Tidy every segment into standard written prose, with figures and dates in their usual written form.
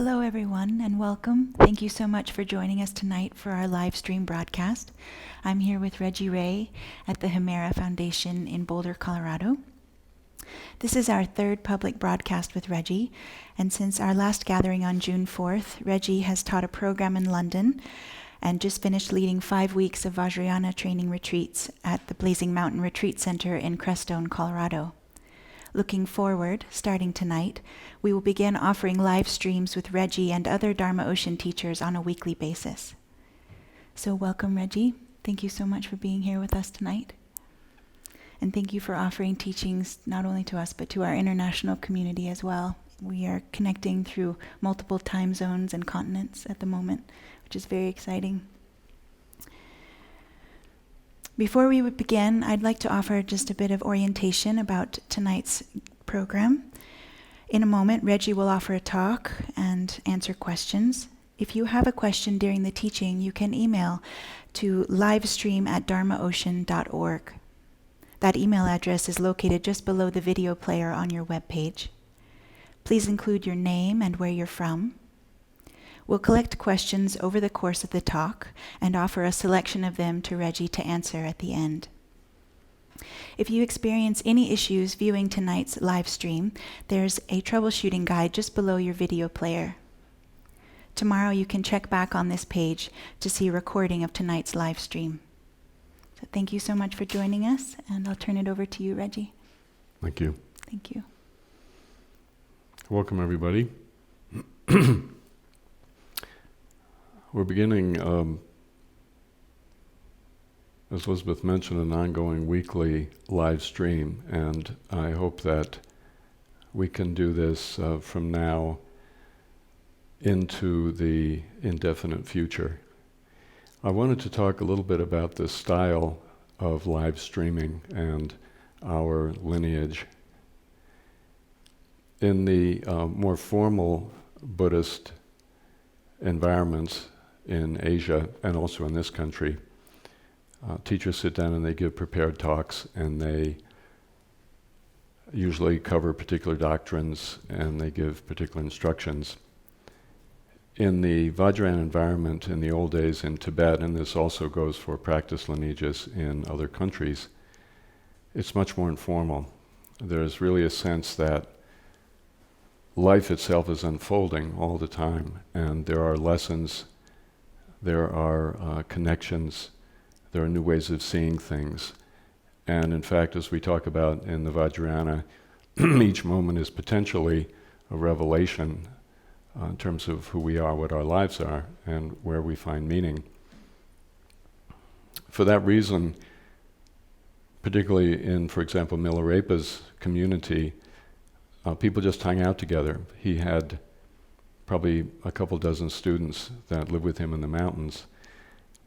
Hello everyone and welcome. Thank you so much for joining us tonight for our live stream broadcast. I'm here with Reggie Ray at the Himera Foundation in Boulder, Colorado. This is our third public broadcast with Reggie, and since our last gathering on June 4th, Reggie has taught a program in London and just finished leading 5 weeks of Vajrayana training retreats at the Blazing Mountain Retreat Center in Crestone, Colorado. Looking forward, starting tonight, we will begin offering live streams with Reggie and other Dharma Ocean teachers on a weekly basis. So welcome, Reggie. Thank you so much for being here with us tonight. And thank you for offering teachings not only to us, but to our international community as well. We are connecting through multiple time zones and continents at the moment, which is very exciting. Before we would begin, I'd like to offer just a bit of orientation about tonight's program. In a moment, Reggie will offer a talk and answer questions. If you have a question during the teaching, you can email to livestream@dharmaocean.org. That email address is located just below the video player on your webpage. Please include your name and where you're from. We'll collect questions over the course of the talk and offer a selection of them to Reggie to answer at the end. If you experience any issues viewing tonight's live stream, there's a troubleshooting guide just below your video player. Tomorrow you can check back on this page to see a recording of tonight's live stream. So thank you so much for joining us, and I'll turn it over to you, Reggie. Thank you. Thank you. Welcome, everybody. We're beginning, as Elizabeth mentioned, an ongoing weekly live stream, and I hope that we can do this from now into the indefinite future. I wanted to talk a little bit about the style of live streaming and our lineage. In the more formal Buddhist environments in Asia and also in this country, teachers sit down and they give prepared talks, and they usually cover particular doctrines and they give particular instructions. In the Vajrayana environment in the old days in Tibet, and this also goes for practice lineages in other countries, it's much more informal. There's really a sense that life itself is unfolding all the time, and there are lessons, there are connections, there are new ways of seeing things. And in fact, as we talk about in the Vajrayana, each moment is potentially a revelation in terms of who we are, what our lives are, and where we find meaning. For that reason, particularly in, for example, Milarepa's community, people just hung out together. He had probably a couple dozen students that lived with him in the mountains,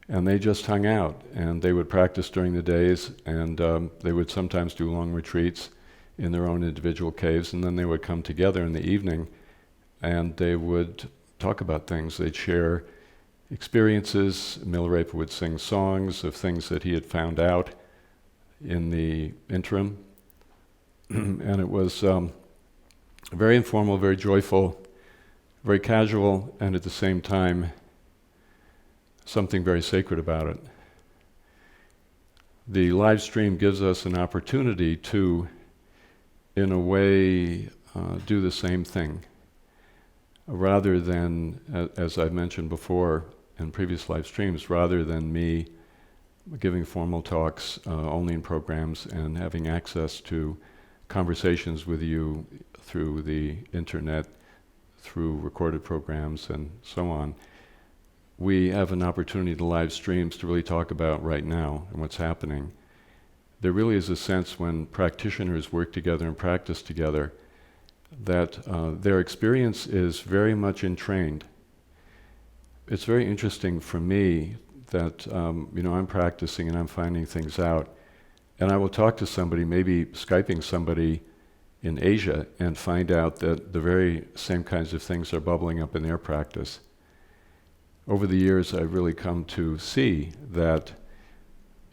and they just hung out, and they would practice during the days, and they would sometimes do long retreats in their own individual caves, and then they would come together in the evening, and they would talk about things. They'd share experiences. Milarepa would sing songs of things that he had found out in the interim, and it was very informal, very joyful, very casual, and at the same time, something very sacred about it. The live stream gives us an opportunity to, in a way, do the same thing. Rather than, as I've mentioned before in previous live streams, rather than me giving formal talks only in programs and having access to conversations with you through the internet, through recorded programs and so on, we have an opportunity to live streams to really talk about right now and what's happening. There really is a sense when practitioners work together and practice together that their experience is very much entrained. It's very interesting for me that I'm practicing and I'm finding things out, and I will talk to somebody, maybe Skyping somebody in Asia, and find out that the very same kinds of things are bubbling up in their practice. Over the years, I've really come to see that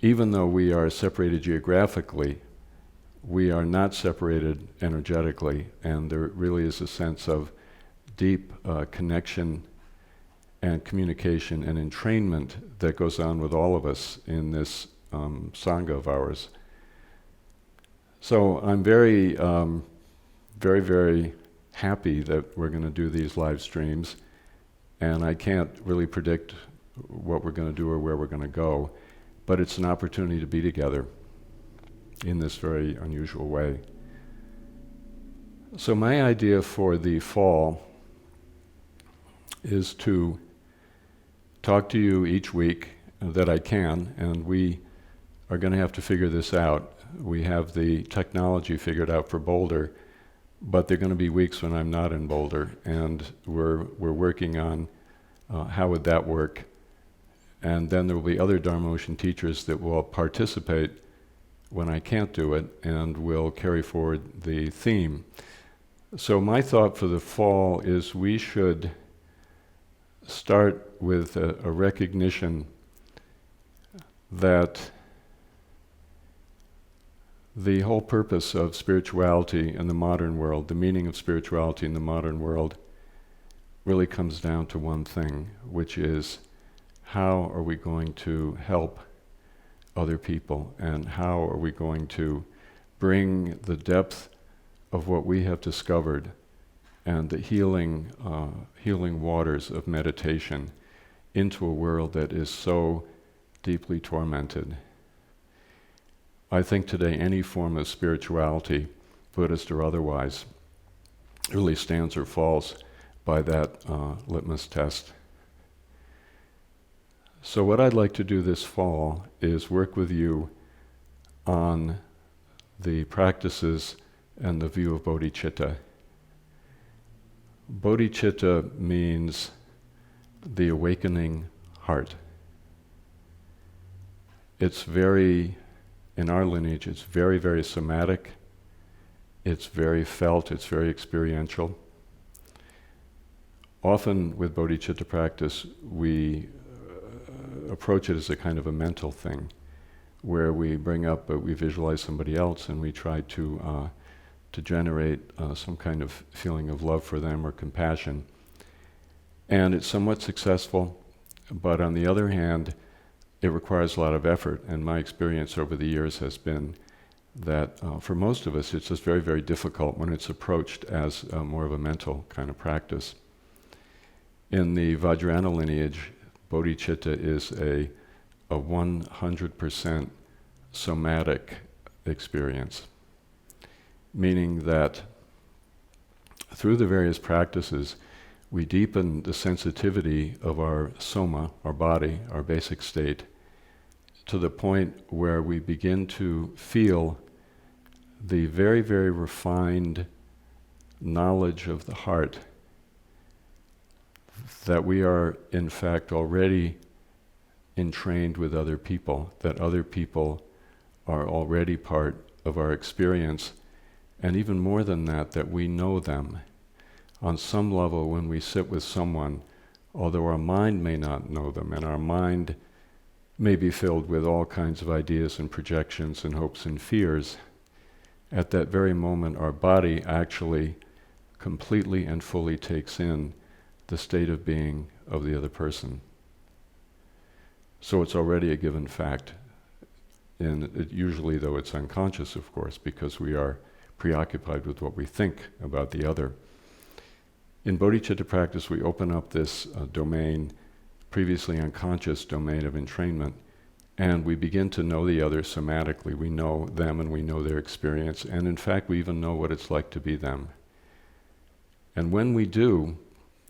even though we are separated geographically, we are not separated energetically, and there really is a sense of deep connection and communication and entrainment that goes on with all of us in this Sangha of ours. So I'm very, very happy that we're going to do these live streams, and I can't really predict what we're going to do or where we're going to go, but it's an opportunity to be together in this very unusual way. So my idea for the fall is to talk to you each week that I can, and we are going to have to figure this out. We have the technology figured out for Boulder, but there are going to be weeks when I'm not in Boulder, and we're working on how would that work. And then there will be other Dharma Ocean teachers that will participate when I can't do it, and will carry forward the theme. So my thought for the fall is we should start with a recognition that the whole purpose of spirituality in the modern world, the meaning of spirituality in the modern world, really comes down to one thing, which is how are we going to help other people, and how are we going to bring the depth of what we have discovered and the healing waters of meditation into a world that is so deeply tormented. I think today any form of spirituality, Buddhist or otherwise, really stands or falls by that litmus test. So what I'd like to do this fall is work with you on the practices and the view of bodhichitta. Bodhichitta means the awakening heart. It's very, in our lineage, it's very, very somatic. It's very felt, it's very experiential. Often with bodhicitta practice, we approach it as a kind of a mental thing, where we bring up, we visualize somebody else, and we try to generate some kind of feeling of love for them or compassion. And it's somewhat successful, but on the other hand, it requires a lot of effort. And my experience over the years has been that for most of us, it's just very, very difficult when it's approached as more of a mental kind of practice. In the Vajrayana lineage, bodhicitta is a 100% somatic experience, meaning that through the various practices, we deepen the sensitivity of our soma, our body, our basic state, to the point where we begin to feel the very, very refined knowledge of the heart that we are, in fact, already entrained with other people, that other people are already part of our experience, and even more than that, that we know them. On some level, when we sit with someone, although our mind may not know them, and our mind may be filled with all kinds of ideas and projections and hopes and fears, at that very moment our body actually completely and fully takes in the state of being of the other person. So it's already a given fact. And usually, though, it's unconscious, of course, because we are preoccupied with what we think about the other. In bodhicitta practice, we open up this domain, previously unconscious domain of entrainment, and we begin to know the other somatically. We know them and we know their experience, and in fact, we even know what it's like to be them. And when we do,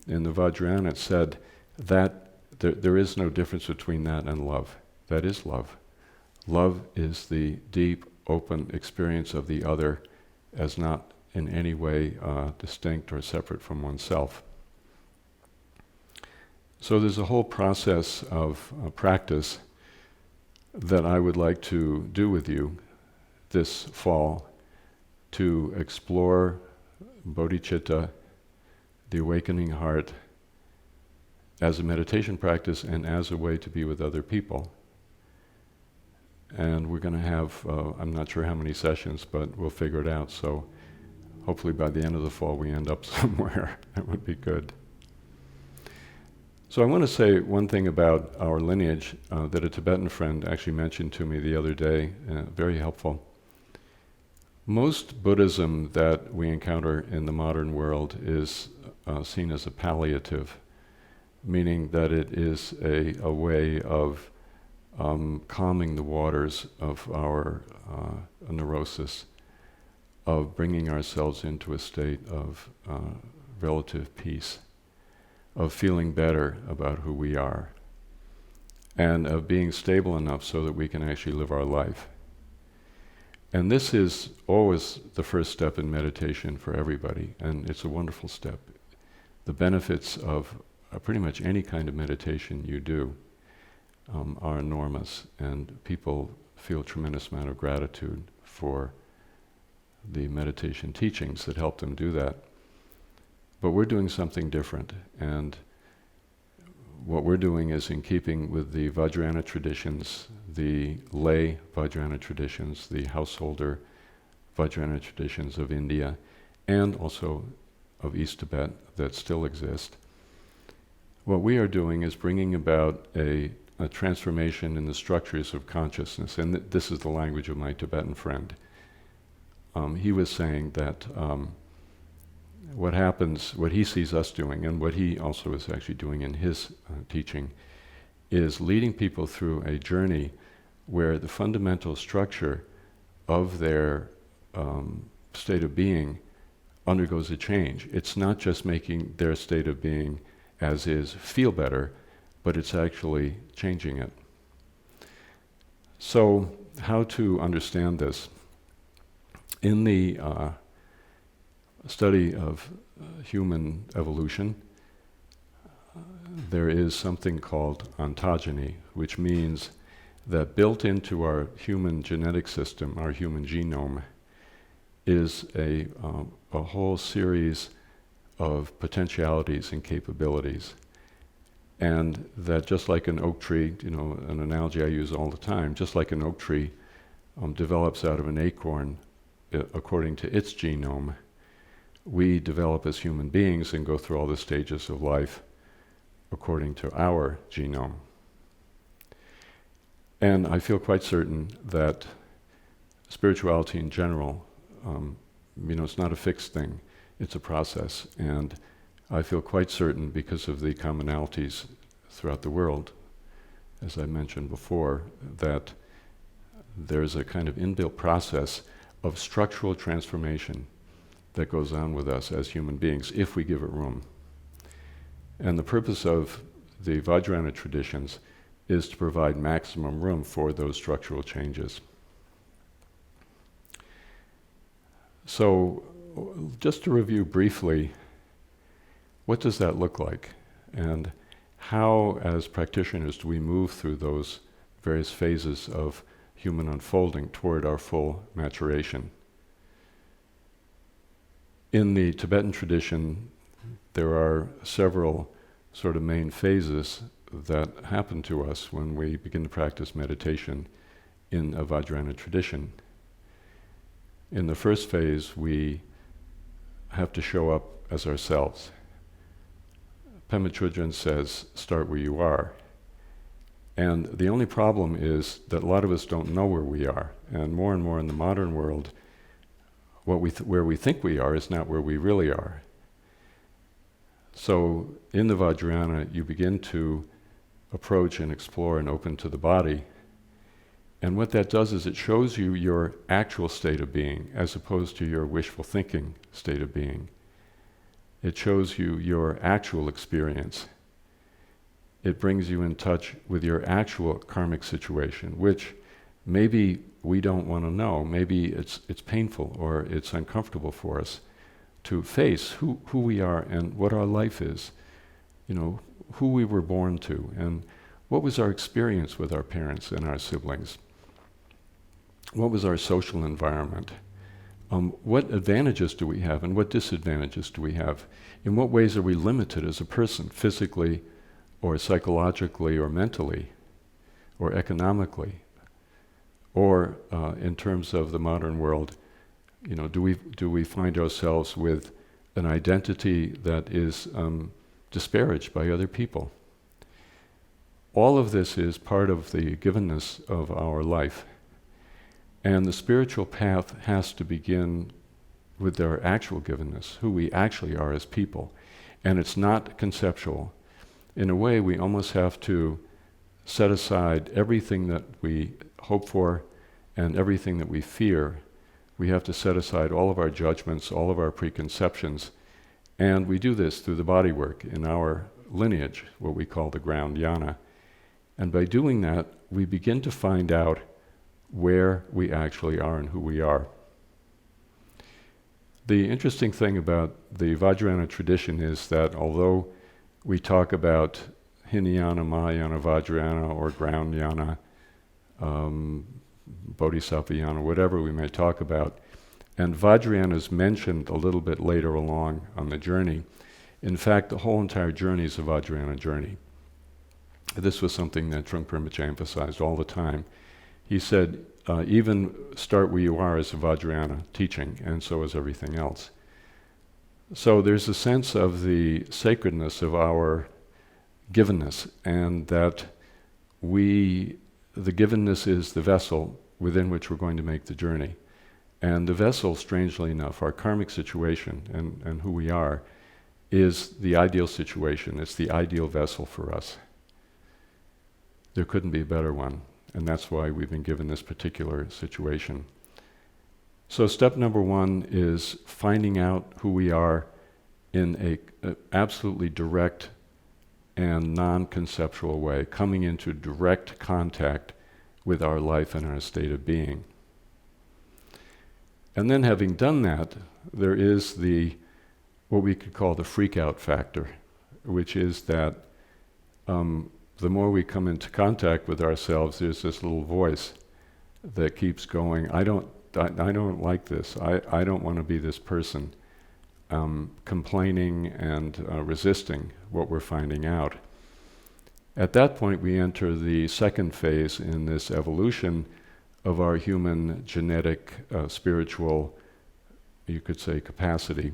in the Vajrayana it said that there is no difference between that and love. That is love. Love is the deep, open experience of the other as not in any way distinct or separate from oneself. So there's a whole process of practice that I would like to do with you this fall to explore bodhicitta, the awakening heart, as a meditation practice and as a way to be with other people. And we're going to have, I'm not sure how many sessions, but we'll figure it out. So hopefully by the end of the fall we end up somewhere. That would be good. So I want to say one thing about our lineage that a Tibetan friend actually mentioned to me the other day, very helpful. Most Buddhism that we encounter in the modern world is seen as a palliative, meaning that it is a way of calming the waters of our neurosis, of bringing ourselves into a state of relative peace, of feeling better about who we are, and of being stable enough so that we can actually live our life. And this is always the first step in meditation for everybody, and it's a wonderful step. The benefits of pretty much any kind of meditation you do are enormous, and people feel a tremendous amount of gratitude for the meditation teachings that help them do that. But we're doing something different, and what we're doing is in keeping with the Vajrayana traditions, the lay Vajrayana traditions, the householder Vajrayana traditions of India, and also of East Tibet that still exist. What we are doing is bringing about a transformation in the structures of consciousness, and this is the language of my Tibetan friend. He was saying that what happens, what he sees us doing, and what he also is actually doing in his teaching, is leading people through a journey where the fundamental structure of their state of being undergoes a change. It's not just making their state of being as is feel better, but it's actually changing it. So, how to understand this? In the study of human evolution, there is something called ontogeny, which means that built into our human genetic system, our human genome, is a whole series of potentialities and capabilities. And that just like an oak tree, an analogy I use all the time, just like an oak tree develops out of an acorn according to its genome, we develop as human beings and go through all the stages of life according to our genome. And I feel quite certain that spirituality in general, it's not a fixed thing, it's a process. And I feel quite certain, because of the commonalities throughout the world, as I mentioned before, that there's a kind of inbuilt process of structural transformation that goes on with us as human beings, if we give it room. And the purpose of the Vajrayana traditions is to provide maximum room for those structural changes. So, just to review briefly, what does that look like? And how, as practitioners, do we move through those various phases of human unfolding toward our full maturation? In the Tibetan tradition, there are several sort of main phases that happen to us when we begin to practice meditation in a Vajrayana tradition. In the first phase, we have to show up as ourselves. Pema Chodron says, start where you are. And the only problem is that a lot of us don't know where we are. And more in the modern world, where we think we are is not where we really are. So in the Vajrayana, you begin to approach and explore and open to the body. And what that does is it shows you your actual state of being as opposed to your wishful thinking state of being. It shows you your actual experience. It brings you in touch with your actual karmic situation, which maybe we don't want to know. Maybe it's painful or it's uncomfortable for us to face who we are and what our life is, who we were born to, and what was our experience with our parents and our siblings. What was our social environment? What advantages do we have and what disadvantages do we have? In what ways are we limited as a person, physically or psychologically or mentally or economically? Or in terms of the modern world, Do we find ourselves with an identity that is disparaged by other people? All of this is part of the givenness of our life. And the spiritual path has to begin with our actual givenness, who we actually are as people. And it's not conceptual. In a way, we almost have to set aside everything that we hope for and everything that we fear. We have to set aside all of our judgments, all of our preconceptions. And we do this through the body work in our lineage, what we call the ground jhana. And by doing that, we begin to find out where we actually are and who we are. The interesting thing about the Vajrayana tradition is that although we talk about Hinayana, Mahayana, Vajrayana, or ground jhana, Bodhisattva jhana, whatever we may talk about, and Vajrayana is mentioned a little bit later along on the journey. In fact, the whole entire journey is a Vajrayana journey. This was something that Trungpa Rinpoche emphasized all the time. He said, even start where you are as a Vajrayana teaching, and so is everything else. So there's a sense of the sacredness of our givenness, and that the givenness is the vessel within which we're going to make the journey. And the vessel, strangely enough, our karmic situation and who we are, is the ideal situation. It's the ideal vessel for us. There couldn't be a better one. And that's why we've been given this particular situation. So step number one is finding out who we are in a absolutely direct and non-conceptual way, coming into direct contact with our life and our state of being. And then having done that, there is what we could call the freak-out factor, which is that the more we come into contact with ourselves, there's this little voice that keeps going, I don't like this. I don't want to be this person, complaining and resisting what we're finding out. At that point, we enter the second phase in this evolution of our human genetic, spiritual, you could say, capacity,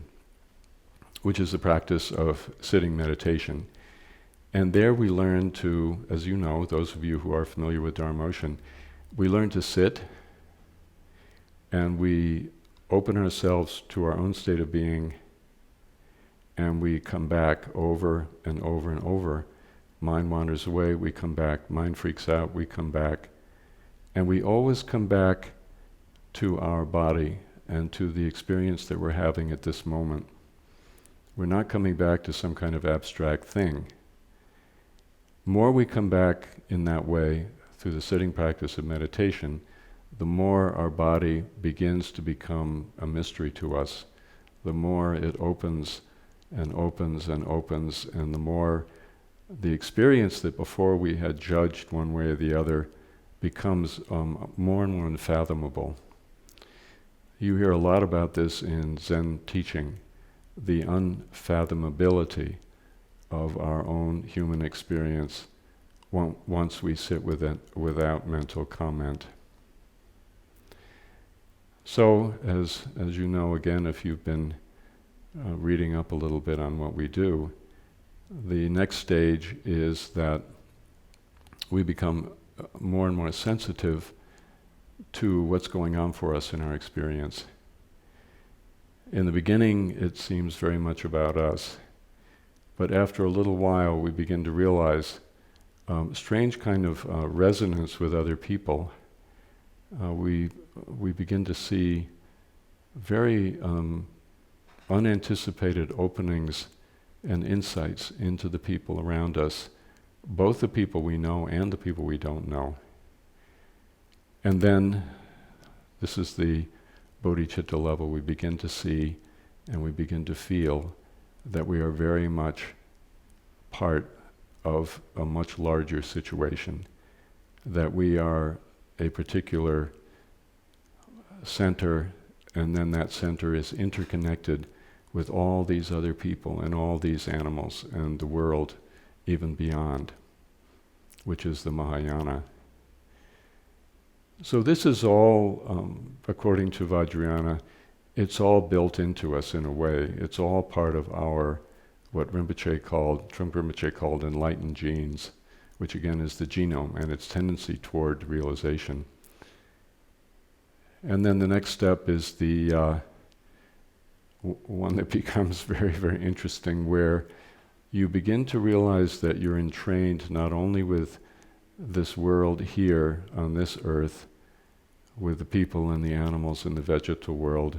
which is the practice of sitting meditation. And there we learn to, as you know, those of you who are familiar with Dharma motion, we learn to sit and we open ourselves to our own state of being, and we come back over and over and over. Mind wanders away, we come back. Mind freaks out, we come back. And we always come back to our body and to the experience that we're having at this moment. We're not coming back to some kind of abstract thing. More we come back in that way through the sitting practice of meditation, the more our body begins to become a mystery to us, the more it opens and opens and opens, and the more the experience that before we had judged one way or the other becomes more and more unfathomable. You hear a lot about this in Zen teaching, the unfathomability of our own human experience once we sit with it without mental comment. So, as you know, again, if you've been reading up a little bit on what we do, the next stage is that we become more and more sensitive to what's going on for us in our experience. In the beginning, it seems very much about us. But after a little while, we begin to realize strange kind of resonance with other people. We begin to see very unanticipated openings and insights into the people around us, both the people we know and the people we don't know. And then, this is the bodhichitta level, we begin to see and we begin to feel that we are very much part of a much larger situation, that we are a particular center, and then that center is interconnected with all these other people and all these animals and the world even beyond, which is the Mahayana. So this is all, according to Vajrayana, it's all built into us in a way. It's all part of our, what Trungpa Rinpoche called enlightened genes, which again is the genome and its tendency toward realization. And then the next step is the one that becomes very, very interesting, where you begin to realize that you're entrained not only with this world here on this earth, with the people and the animals and the vegetal world,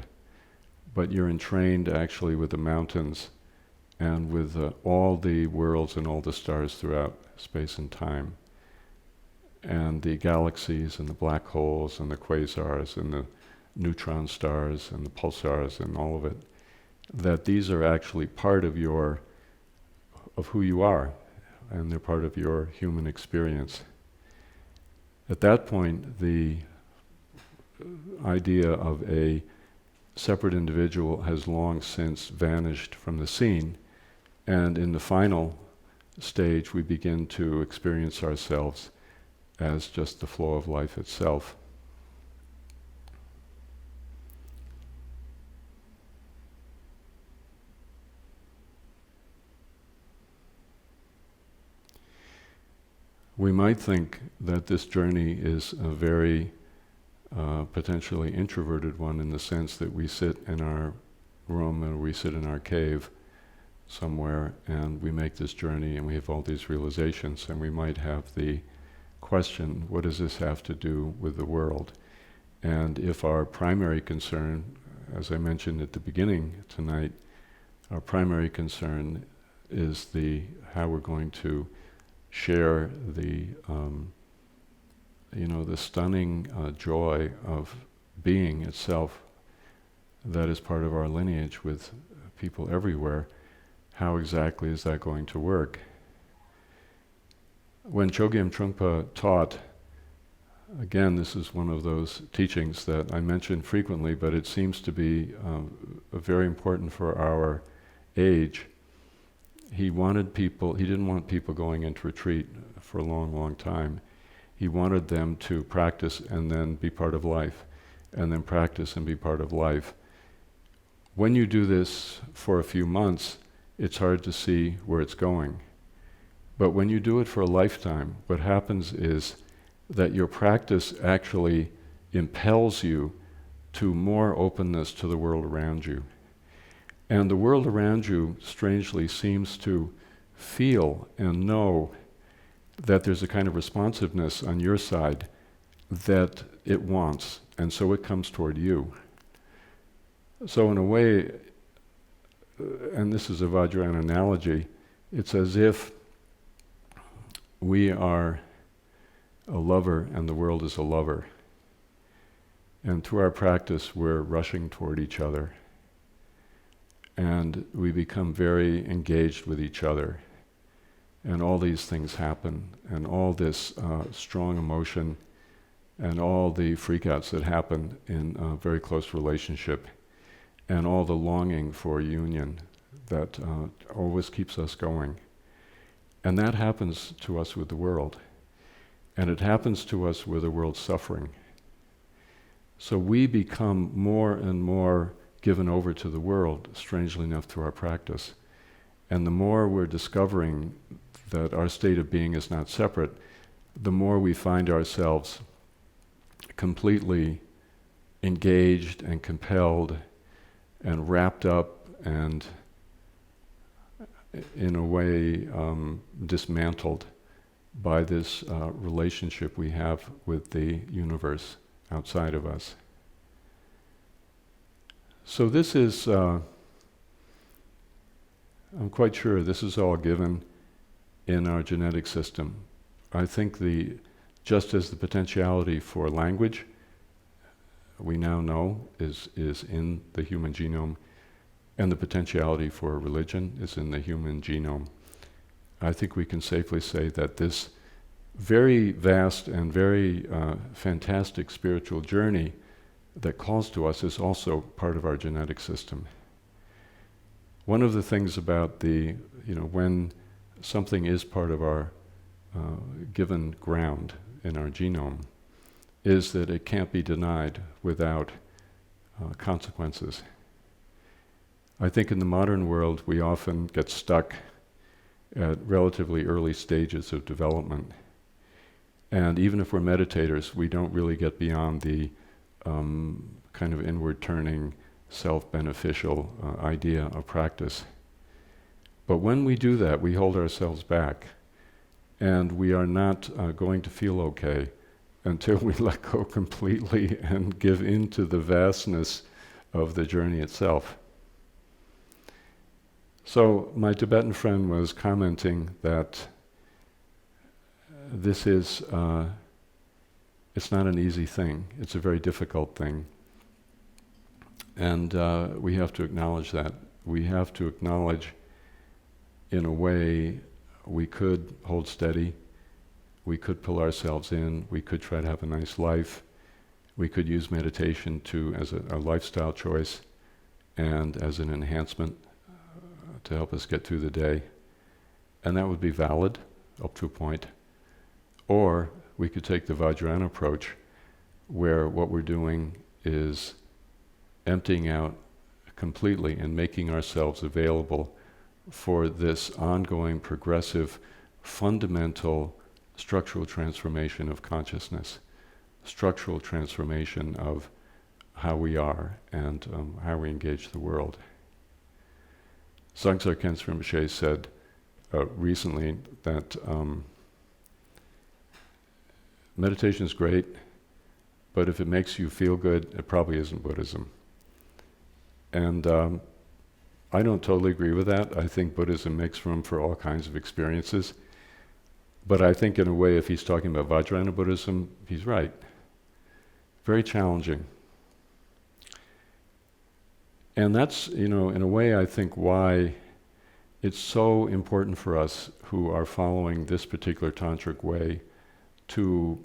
but you're entrained actually with the mountains and with all the worlds and all the stars throughout space and time, and the galaxies and the black holes and the quasars and the neutron stars and the pulsars and all of it, that these are actually part of who you are, and they're part of your human experience. At that point, the idea of a separate individual has long since vanished from the scene, and in the final stage we begin to experience ourselves as just the flow of life itself. We might think that this journey is a very potentially introverted one, in the sense that we sit in our room or we sit in our cave somewhere and we make this journey and we have all these realizations, and we might have the question, what does this have to do with the world? And if our primary concern, as I mentioned at the beginning tonight, our primary concern is how we're going to share the the stunning joy of being itself that is part of our lineage with people everywhere, how exactly is that going to work? When Chogyam Trungpa taught, again, this is one of those teachings that I mention frequently, but it seems to be very important for our age. He didn't want people going into retreat for a long, long time. He wanted them to practice and then be part of life, and then practice and be part of life. When you do this for a few months, it's hard to see where it's going. But when you do it for a lifetime, what happens is that your practice actually impels you to more openness to the world around you. And the world around you, strangely, seems to feel and know that there's a kind of responsiveness on your side that it wants, and so it comes toward you. So in a way, and this is a Vajrayana analogy, it's as if we are a lover and the world is a lover. And through our practice, we're rushing toward each other. And we become very engaged with each other. And all these things happen, and all this strong emotion, and all the freakouts that happen in a very close relationship, and all the longing for union that always keeps us going. And that happens to us with the world. And it happens to us with the world's suffering. So we become more and more given over to the world, strangely enough, through our practice. And the more we're discovering that our state of being is not separate, the more we find ourselves completely engaged and compelled and wrapped up and, in a way, dismantled by this relationship we have with the universe outside of us. So this is, I'm quite sure this is all given in our genetic system. I think just as the potentiality for language, we now know is in the human genome, and the potentiality for religion is in the human genome, I think we can safely say that this very vast and very fantastic spiritual journey that calls to us is also part of our genetic system. One of the things about when something is part of our given ground in our genome is that it can't be denied without consequences. I think in the modern world we often get stuck at relatively early stages of development. And even if we're meditators, we don't really get beyond the kind of inward turning, self-beneficial idea of practice. But when we do that, we hold ourselves back, and we are not going to feel okay until we let go completely and give in to the vastness of the journey itself. So my Tibetan friend was commenting that this is, it's not an easy thing. It's a very difficult thing. And we have to acknowledge that. We have to acknowledge, in a way, we could hold steady, we could pull ourselves in, we could try to have a nice life, we could use meditation as a lifestyle choice and as an enhancement to help us get through the day. And that would be valid up to a point. Or we could take the Vajrayana approach, where what we're doing is emptying out completely and making ourselves available for this ongoing, progressive, fundamental structural transformation of consciousness, structural transformation of how we are and how we engage the world. Sangsar Khyentse Rinpoche said recently that meditation is great, but if it makes you feel good, it probably isn't Buddhism. And I don't totally agree with that. I think Buddhism makes room for all kinds of experiences. But I think in a way, if he's talking about Vajrayana Buddhism, he's right. Very challenging. And that's, in a way, I think why it's so important for us who are following this particular tantric way to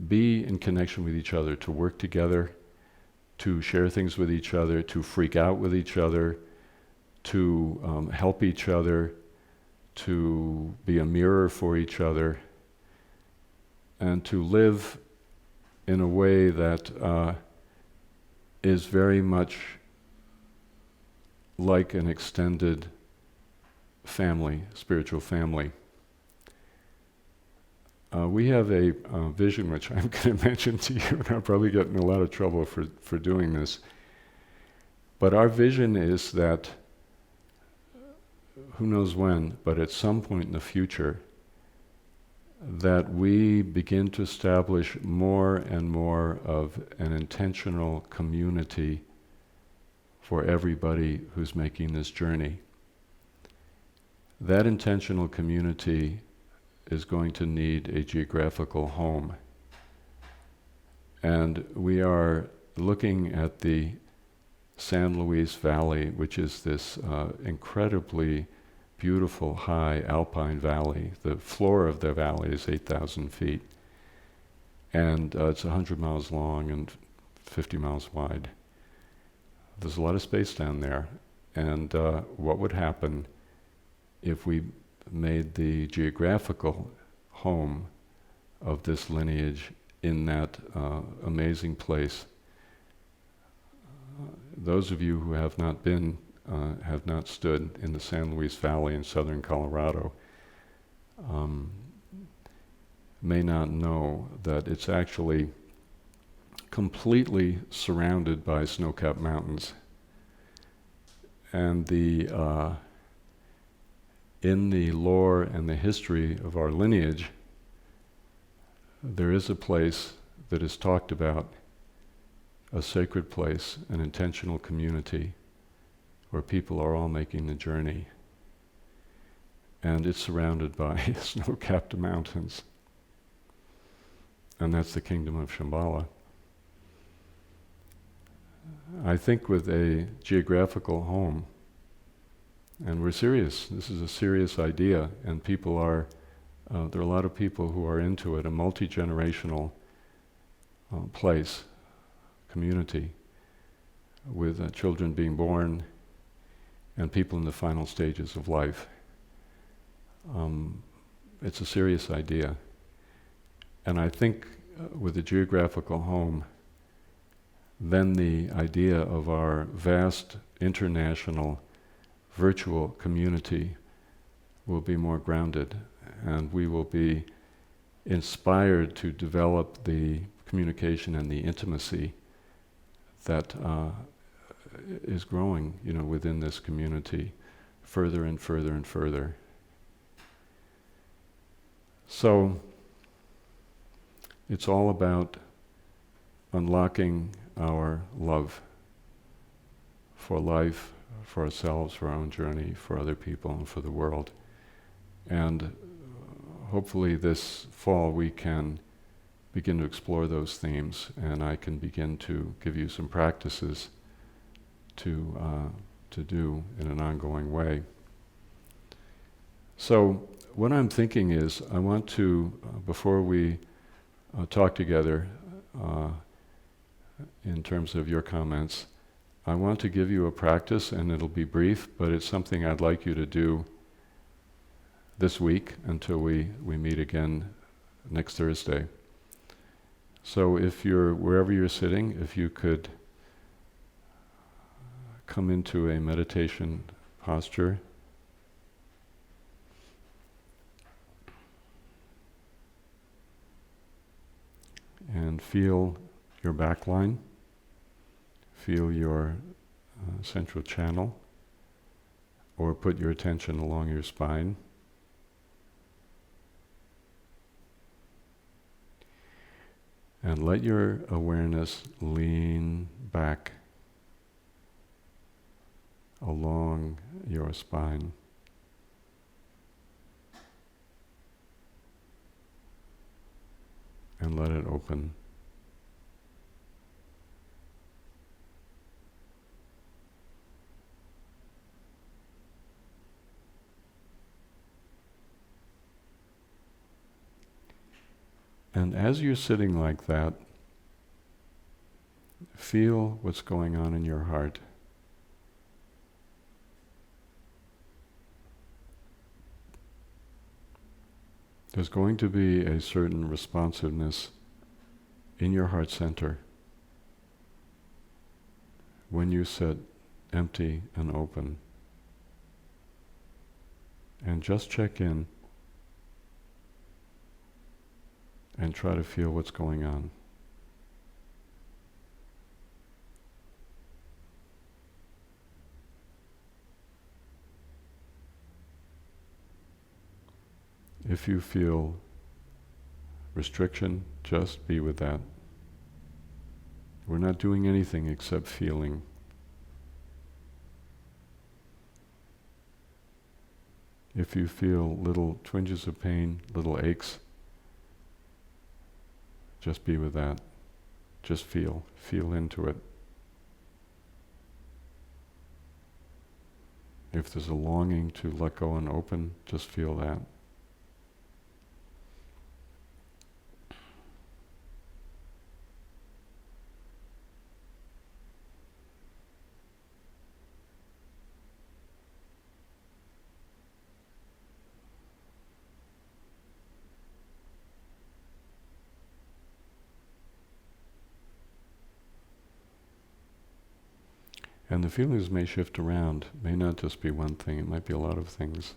be in connection with each other, to work together, to share things with each other, to freak out with each other, to help each other, to be a mirror for each other, and to live in a way that is very much like an extended family, spiritual family. We have a vision, which I'm going to mention to you, and I'll probably get in a lot of trouble for doing this. But our vision is that, who knows when, but at some point in the future, that we begin to establish more and more of an intentional community for everybody who's making this journey. That intentional community is going to need a geographical home. And we are looking at the San Luis Valley, which is this incredibly beautiful high alpine valley. The floor of the valley is 8,000 feet. And it's 100 miles long and 50 miles wide. There's a lot of space down there. And what would happen if we made the geographical home of this lineage in that amazing place? Those of you who have not been, have not stood in the San Luis Valley in southern Colorado, may not know that it's actually completely surrounded by snow-capped mountains. And in the lore and the history of our lineage, there is a place that is talked about, a sacred place, an intentional community, where people are all making the journey. And it's surrounded by snow-capped mountains. And that's the kingdom of Shambhala. I think with a geographical home, and we're serious, this is a serious idea, and people are, there are a lot of people who are into it, a multi-generational place, community, with children being born and people in the final stages of life. It's a serious idea. And I think with a geographical home, then the idea of our vast international virtual community will be more grounded, and we will be inspired to develop the communication and the intimacy that is growing, within this community, further and further and further. So it's all about unlocking our love for life, for ourselves, for our own journey, for other people, and for the world. And hopefully this fall we can begin to explore those themes, and I can begin to give you some practices to do in an ongoing way. So what I'm thinking is, I want to, before we talk together in terms of your comments, I want to give you a practice, and it'll be brief, but it's something I'd like you to do this week until we meet again next Thursday. So if you're, wherever you're sitting, if you could come into a meditation posture, and feel your back line, feel your central channel, or put your attention along your spine. And let your awareness lean back along your spine. And let it open. And as you're sitting like that, feel what's going on in your heart. There's going to be a certain responsiveness in your heart center when you sit empty and open. And just check in and try to feel what's going on. If you feel restriction, just be with that. We're not doing anything except feeling. If you feel little twinges of pain, little aches, just be with that. Just feel into it. If there's a longing to let go and open, just feel that. And the feelings may shift around, may not just be one thing, it might be a lot of things.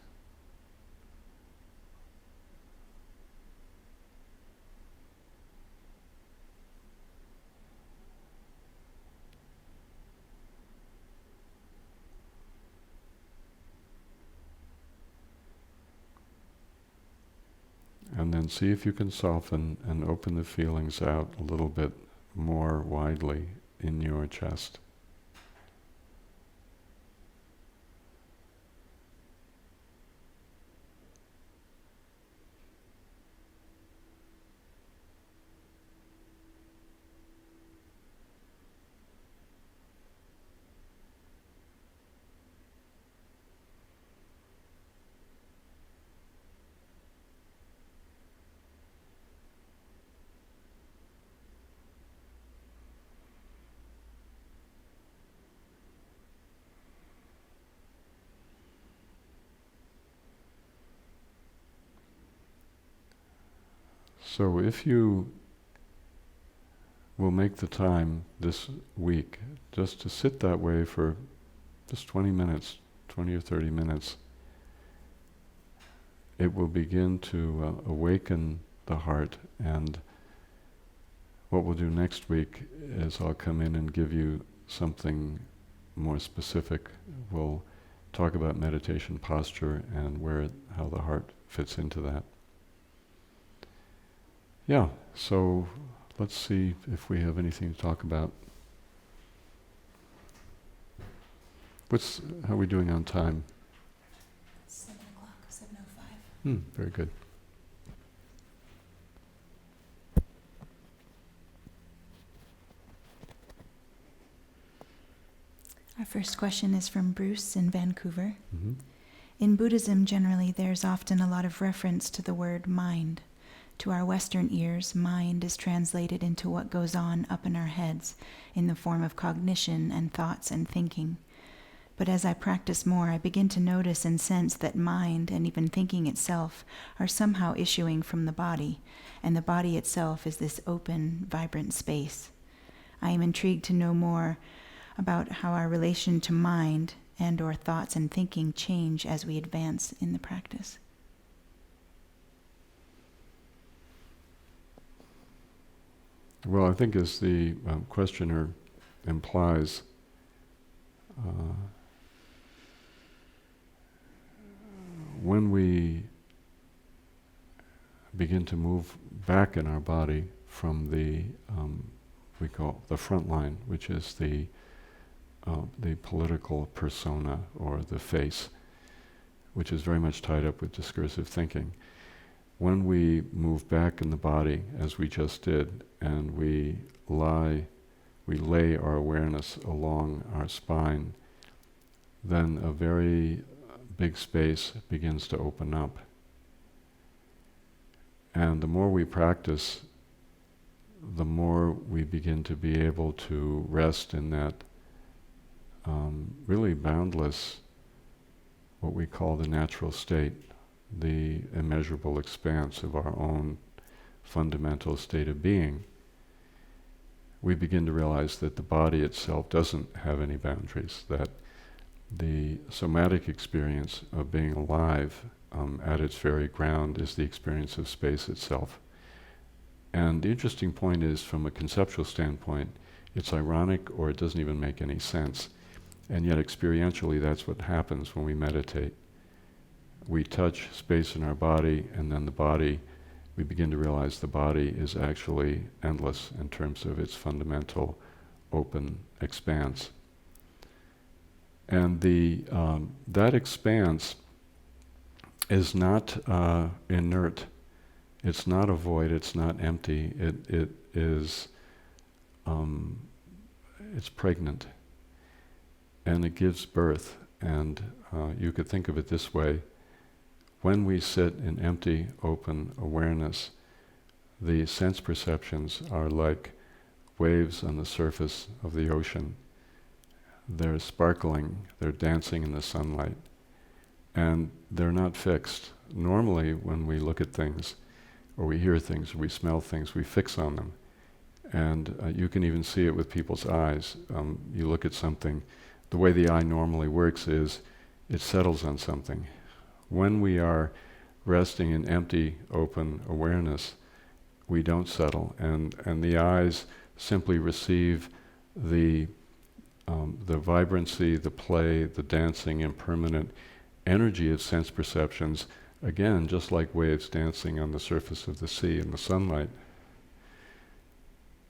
And then see if you can soften and open the feelings out a little bit more widely in your chest. So if you we'll make the time this week just to sit that way for just 20 minutes, 20 or 30 minutes, it will begin to awaken the heart. And what we'll do next week is I'll come in and give you something more specific. We'll talk about meditation posture and how the heart fits into that. Yeah, so let's see if we have anything to talk about. How are we doing on time? 7 o'clock, 7:05. Very good. Our first question is from Bruce in Vancouver. Mm-hmm. In Buddhism, generally, there's often a lot of reference to the word mind. To our Western ears, mind is translated into what goes on up in our heads in the form of cognition and thoughts and thinking. But as I practice more, I begin to notice and sense that mind and even thinking itself are somehow issuing from the body, and the body itself is this open, vibrant space. I am intrigued to know more about how our relation to mind and or thoughts and thinking change as we advance in the practice. Well, I think as the questioner implies, when we begin to move back in our body from the we call the front line, which is the political persona or the face, which is very much tied up with discursive thinking. When we move back in the body, as we just did, and we lay our awareness along our spine, then a very big space begins to open up. And the more we practice, the more we begin to be able to rest in that really boundless, what we call the natural state, the immeasurable expanse of our own fundamental state of being. We begin to realize that the body itself doesn't have any boundaries, that the somatic experience of being alive at its very ground is the experience of space itself. And the interesting point is, from a conceptual standpoint, it's ironic or it doesn't even make any sense. And yet experientially that's what happens when we meditate. We touch space in our body, and then the body, we begin to realize the body is actually endless in terms of its fundamental open expanse. And that expanse is not inert. It's not a void. It's not empty. It is. It's pregnant, and it gives birth. And you could think of it this way: when we sit in empty, open awareness, the sense perceptions are like waves on the surface of the ocean. They're sparkling, they're dancing in the sunlight, and they're not fixed. Normally, when we look at things, or we hear things, or we smell things, we fix on them. And you can even see it with people's eyes. You look at something, the way the eye normally works is it settles on something. When we are resting in empty, open awareness, we don't settle, and the eyes simply receive the vibrancy, the play, the dancing, impermanent energy of sense perceptions, again, just like waves dancing on the surface of the sea in the sunlight.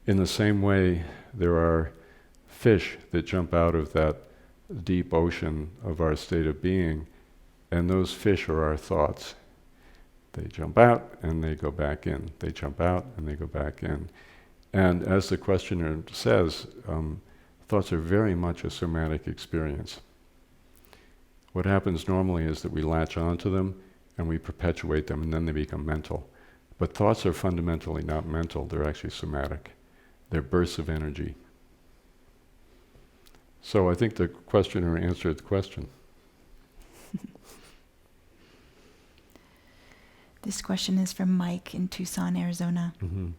In the same way, there are fish that jump out of that deep ocean of our state of being, and those fish are our thoughts. They jump out and they go back in. They jump out and they go back in. And as the questioner says, thoughts are very much a somatic experience. What happens normally is that we latch onto them and we perpetuate them, and then they become mental. But thoughts are fundamentally not mental, they're actually somatic. They're bursts of energy. So I think the questioner answered the question. This question is from Mike in Tucson, Arizona. Mm-hmm.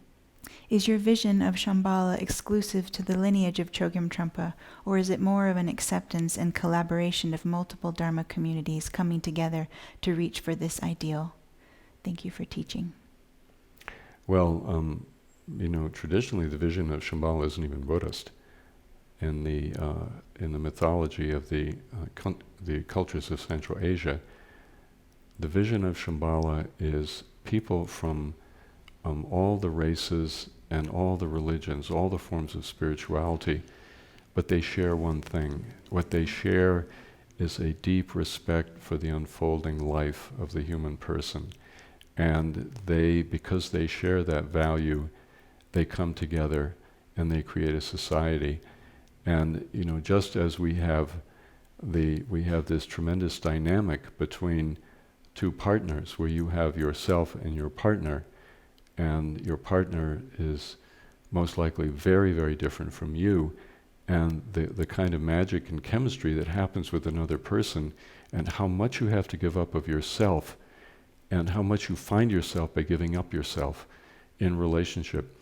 Is your vision of Shambhala exclusive to the lineage of Chogyam Trungpa, or is it more of an acceptance and collaboration of multiple Dharma communities coming together to reach for this ideal? Thank you for teaching. Well, traditionally the vision of Shambhala isn't even Buddhist. In the mythology of the cultures of Central Asia, the vision of Shambhala is people from all the races and all the religions, all the forms of spirituality, but they share one thing. What they share is a deep respect for the unfolding life of the human person. And because they share that value, they come together and they create a society. And just as we have this tremendous dynamic between two partners, where you have yourself and your partner is most likely very, very different from you, and the kind of magic and chemistry that happens with another person, and how much you have to give up of yourself, and how much you find yourself by giving up yourself in relationship.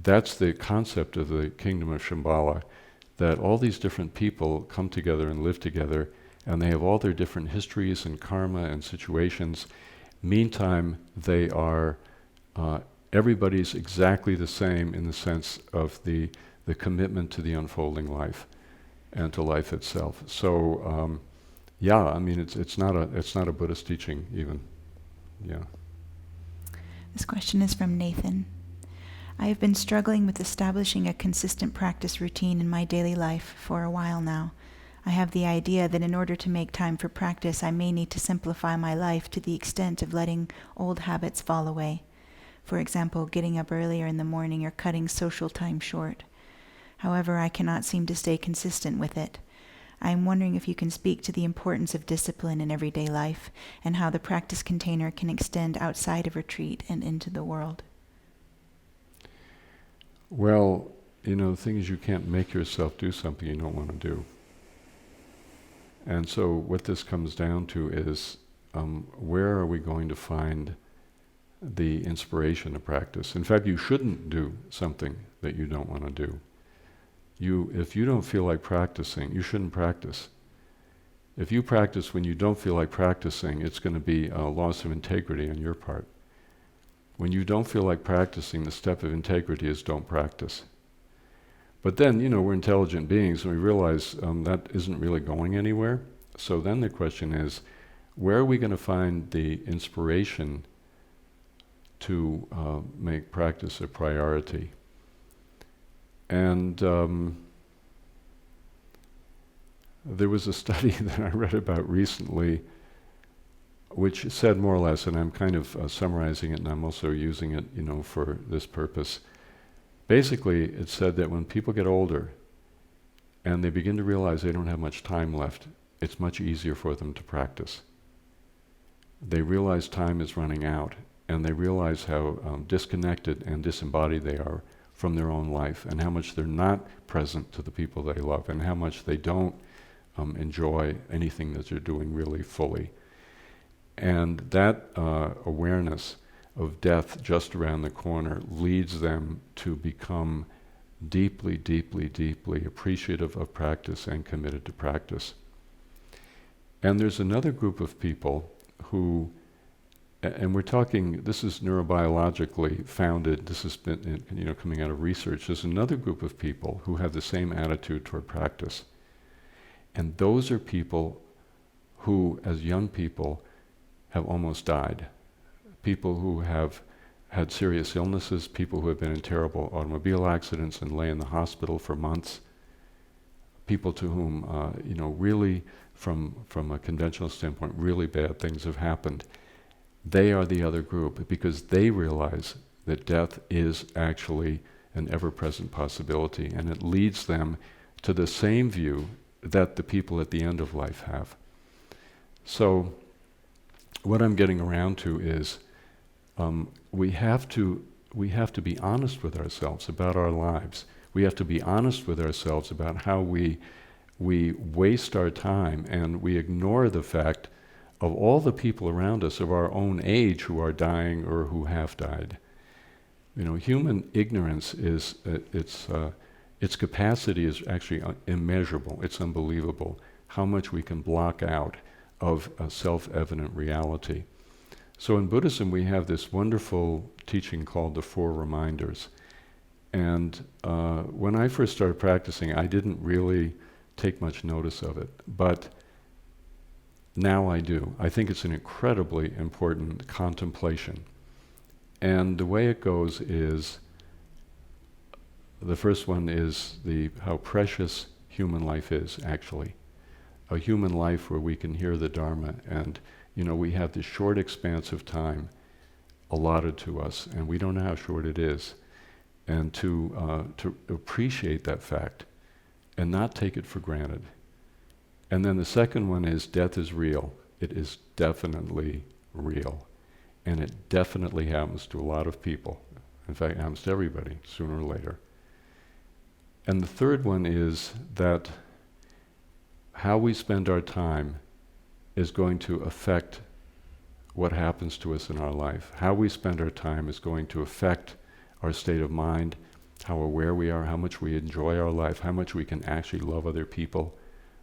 That's the concept of the kingdom of Shambhala, that all these different people come together and live together, and they have all their different histories and karma and situations. Meantime, they are everybody's exactly the same in the sense of the commitment to the unfolding life and to life itself. So, it's not a Buddhist teaching even. Yeah. This question is from Nathan. I have been struggling with establishing a consistent practice routine in my daily life for a while now. I have the idea that in order to make time for practice, I may need to simplify my life to the extent of letting old habits fall away. For example, getting up earlier in the morning or cutting social time short. However, I cannot seem to stay consistent with it. I am wondering if you can speak to the importance of discipline in everyday life and how the practice container can extend outside of retreat and into the world. Well, the thing is, you can't make yourself do something you don't want to do. And so what this comes down to is, where are we going to find the inspiration to practice? In fact, you shouldn't do something that you don't want to do. If you don't feel like practicing, you shouldn't practice. If you practice when you don't feel like practicing, it's going to be a loss of integrity on your part. When you don't feel like practicing, the step of integrity is don't practice. But then, we're intelligent beings, and we realize that isn't really going anywhere. So then the question is, where are we going to find the inspiration to make practice a priority? And there was a study that I read about recently which said more or less, and I'm kind of summarizing it, and I'm also using it, for this purpose. Basically, it said that when people get older and they begin to realize they don't have much time left, it's much easier for them to practice. They realize time is running out, and they realize how disconnected and disembodied they are from their own life, and how much they're not present to the people they love, and how much they don't enjoy anything that they're doing really fully. And that awareness of death just around the corner leads them to become deeply, deeply, deeply appreciative of practice and committed to practice. And there's another group of people who, and we're talking, this is neurobiologically founded, this has been coming out of research, there's another group of people who have the same attitude toward practice. And those are people who, as young people, have almost died. People who have had serious illnesses, people who have been in terrible automobile accidents and lay in the hospital for months, people to whom, really, from a conventional standpoint, really bad things have happened. They are the other group because they realize that death is actually an ever-present possibility, and it leads them to the same view that the people at the end of life have. So what I'm getting around to is we have to be honest with ourselves about our lives. We have to be honest with ourselves about how we waste our time, and we ignore the fact of all the people around us of our own age who are dying or who have died. Human ignorance is, its capacity is actually immeasurable. It's unbelievable how much we can block out of a self-evident reality. So in Buddhism, we have this wonderful teaching called the Four Reminders. And when I first started practicing, I didn't really take much notice of it. But now I do. I think it's an incredibly important contemplation. And the way it goes is, the first one is how precious human life is, actually. A human life where we can hear the Dharma, and we have this short expanse of time allotted to us, and we don't know how short it is. And to appreciate that fact and not take it for granted. And then the second one is death is real. It is definitely real. And it definitely happens to a lot of people. In fact, it happens to everybody, sooner or later. And the third one is that how we spend our time is going to affect what happens to us in our life. How we spend our time is going to affect our state of mind, how aware we are, how much we enjoy our life, how much we can actually love other people.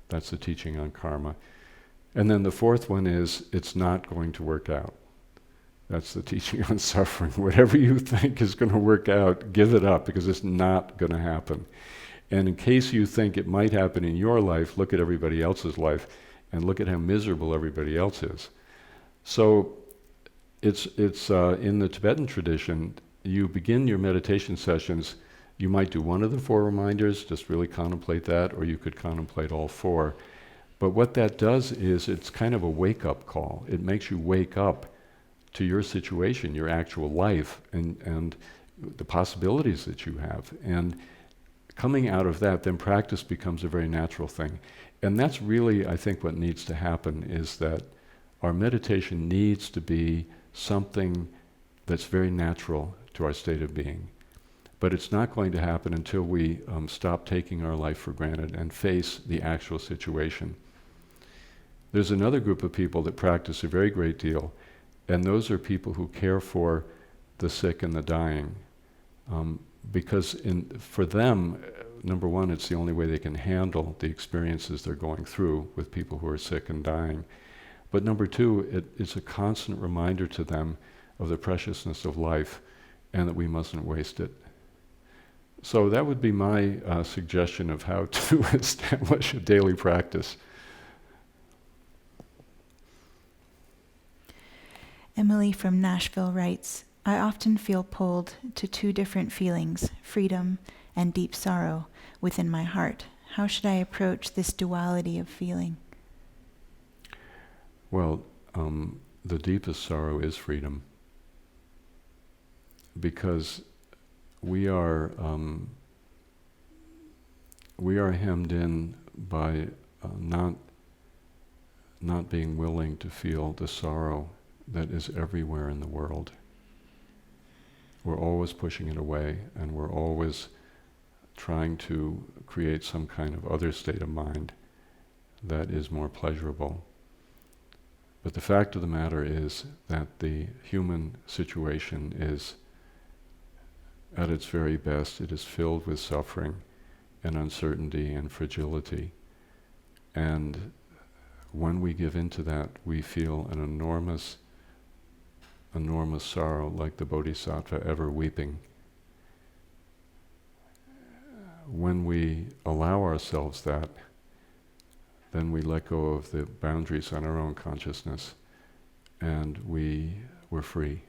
That's the teaching on karma. And then the fourth one is, it's not going to work out. That's the teaching on suffering. Whatever you think is going to work out, give it up, because it's not going to happen. And in case you think it might happen in your life, look at everybody else's life, and look at how miserable everybody else is. So it's in the Tibetan tradition, you begin your meditation sessions, you might do one of the four reminders, just really contemplate that, or you could contemplate all four. But what that does is it's kind of a wake-up call. It makes you wake up to your situation, your actual life, and the possibilities that you have. And coming out of that, then practice becomes a very natural thing. And that's really, I think, what needs to happen, is that our meditation needs to be something that's very natural to our state of being. But it's not going to happen until we stop taking our life for granted and face the actual situation. There's another group of people that practice a very great deal, and those are people who care for the sick and the dying. Because for them, number one, it's the only way they can handle the experiences they're going through with people who are sick and dying. But number two, it's a constant reminder to them of the preciousness of life and that we mustn't waste it. So that would be my suggestion of how to establish a daily practice. Emily from Nashville writes, I often feel pulled to two different feelings, freedom and deep sorrow, within my heart. How should I approach this duality of feeling? Well, the deepest sorrow is freedom. Because we are hemmed in by not being willing to feel the sorrow that is everywhere in the world. We're always pushing it away, and we're always trying to create some kind of other state of mind that is more pleasurable. But the fact of the matter is that the human situation is, at its very best, it is filled with suffering and uncertainty and fragility. And when we give into that, we feel an enormous sorrow, like the bodhisattva ever weeping. When we allow ourselves that, then we let go of the boundaries on our own consciousness, and we're free.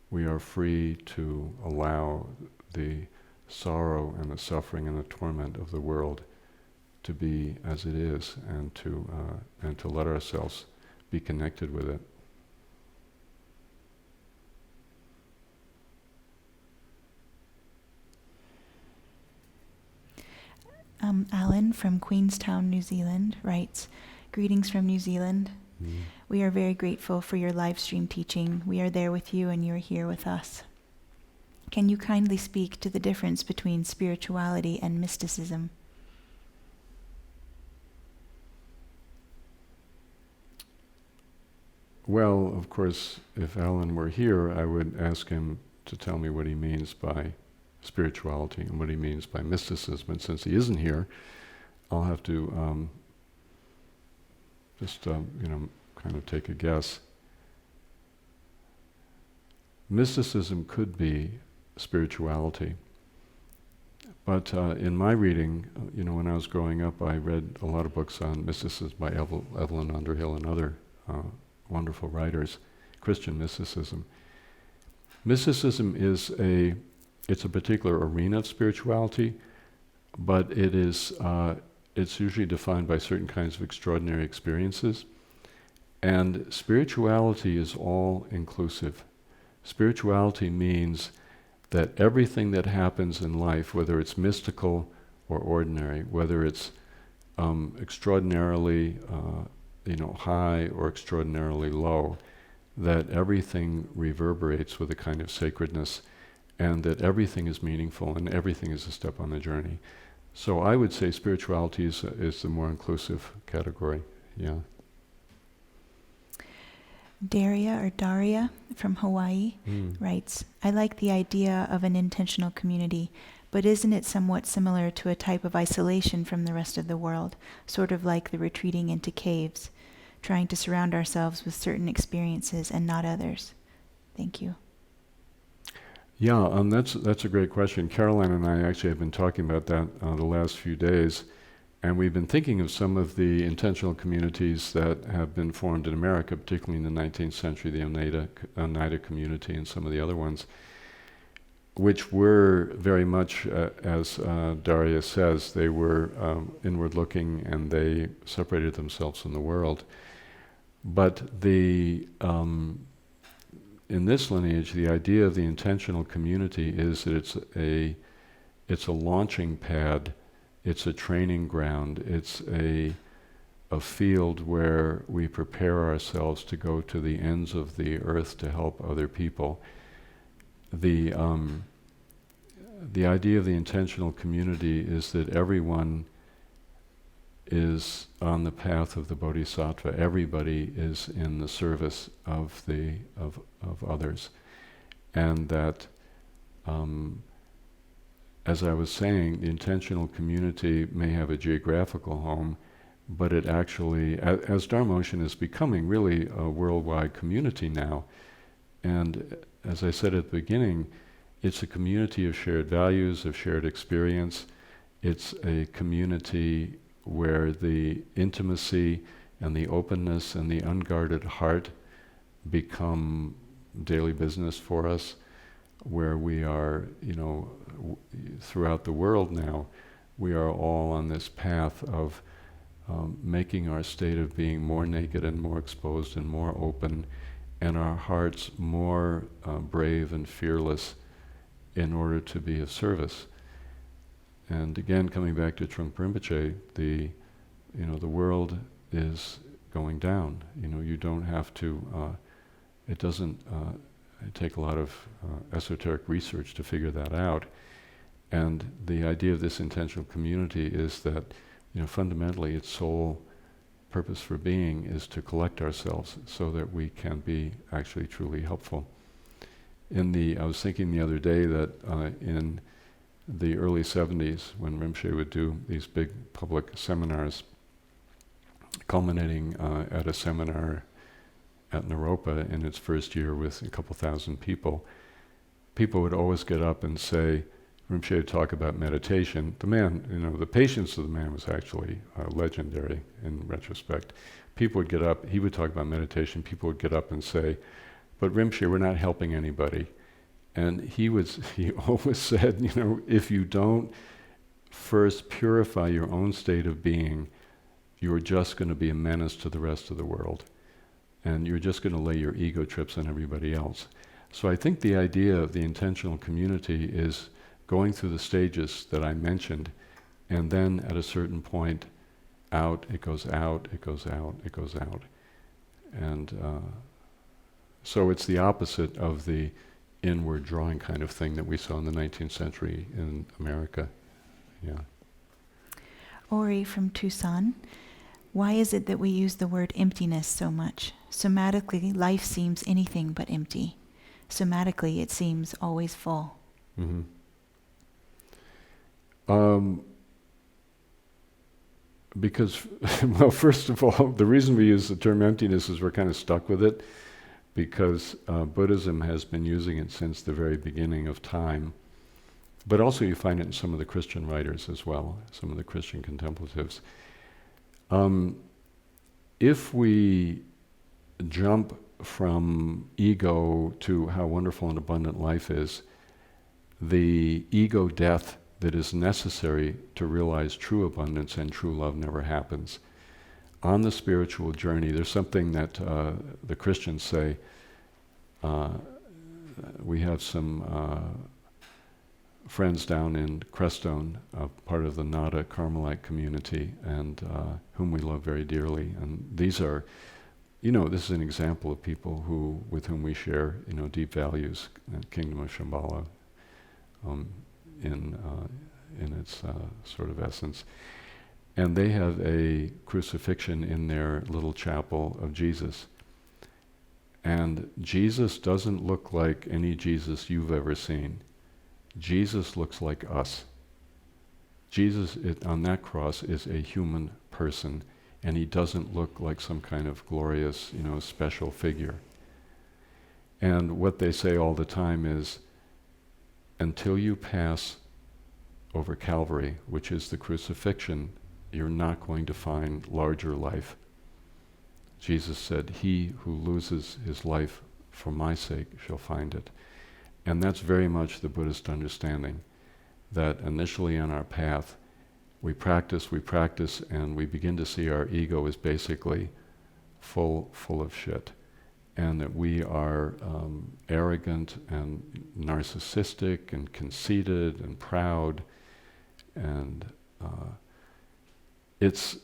We are free to allow the sorrow and the suffering and the torment of the world to be as it is, and to let ourselves be connected with it. Alan from Queenstown, New Zealand writes, greetings from New Zealand. We are very grateful for your live stream teaching. We are there with you and you are here with us. Can you kindly speak to the difference between spirituality and mysticism? Well, of course, if Alan were here, I would ask him to tell me what he means by spirituality and what he means by mysticism. And since he isn't here, I'll have to just kind of take a guess. Mysticism could be spirituality. But in my reading, when I was growing up, I read a lot of books on mysticism by Evelyn Underhill and other wonderful writers, Christian mysticism. Mysticism is it's a particular arena of spirituality, but it's usually defined by certain kinds of extraordinary experiences. And spirituality is all inclusive. Spirituality means that everything that happens in life, whether it's mystical or ordinary, whether it's extraordinarily high or extraordinarily low, that everything reverberates with a kind of sacredness, and that everything is meaningful and everything is a step on the journey. So I would say spirituality is the more inclusive category. Yeah. Daria from Hawaii writes, I like the idea of an intentional community, but isn't it somewhat similar to a type of isolation from the rest of the world, sort of like the retreating into caves, trying to surround ourselves with certain experiences and not others? Thank you. Yeah, that's a great question. Caroline and I actually have been talking about that the last few days, and we've been thinking of some of the intentional communities that have been formed in America, particularly in the 19th century, the Oneida community and some of the other ones, which were very much, as Daria says, they were inward-looking and they separated themselves from the world. But in this lineage, the idea of the intentional community is that it's a launching pad, it's a training ground, it's a field where we prepare ourselves to go to the ends of the earth to help other people. The idea of the intentional community is that everyone is on the path of the bodhisattva. Everybody is in the service of others, and that, as I was saying, the intentional community may have a geographical home, but it actually, as Dharma Ocean is becoming really a worldwide community now, and as I said at the beginning, it's a community of shared values, of shared experience. It's a community where the intimacy and the openness and the unguarded heart become daily business for us, where we are, throughout the world now, we are all on this path of making our state of being more naked and more exposed and more open, and our hearts more brave and fearless in order to be of service. And again, coming back to Trungpa Rinpoche, the world is going down. You don't have to. It doesn't take a lot of esoteric research to figure that out. And the idea of this intentional community is that, fundamentally, its sole purpose for being is to collect ourselves so that we can be actually truly helpful. I was thinking the other day that in the early 70s, when Rinpoche would do these big public seminars, culminating at a seminar at Naropa in its first year with a couple thousand people would always get up and say, Rinpoche would talk about meditation. The man, the patience of the man was actually legendary in retrospect. People would get up, he would talk about meditation, people would get up and say, but Rinpoche, we're not helping anybody. And he always said, if you don't first purify your own state of being, you're just going to be a menace to the rest of the world. And you're just going to lay your ego trips on everybody else. So I think the idea of the intentional community is going through the stages that I mentioned, and then at a certain point, it goes out. And so it's the opposite of the inward drawing kind of thing that we saw in the 19th century in America. Yeah. Ori from Tucson. Why is it that we use the word emptiness so much? Somatically, life seems anything but empty. somatically it seems always full. Mm-hmm. Because, well, first of all, the reason we use the term emptiness is we're kind of stuck with it, because Buddhism has been using it since the very beginning of time. But also you find it in some of the Christian writers as well, some of the Christian contemplatives. If we jump from ego to how wonderful and abundant life is, the ego death that is necessary to realize true abundance and true love never happens. On the spiritual journey, there's something that the Christians say. We have some friends down in Crestone, part of the Nada Carmelite community, and whom we love very dearly. And these are, this is an example of people with whom we share, deep values, Kingdom of Shambhala, in its sort of essence. And they have a crucifixion in their little chapel of Jesus. And Jesus doesn't look like any Jesus you've ever seen. Jesus looks like us. Jesus on that cross is a human person, and he doesn't look like some kind of glorious, special figure. And what they say all the time is, until you pass over Calvary, which is the crucifixion, you're not going to find larger life. Jesus said, he who loses his life for my sake shall find it. And that's very much the Buddhist understanding, that initially on our path, we practice, and we begin to see our ego is basically full of shit. And that we are arrogant and narcissistic and conceited and proud. And it's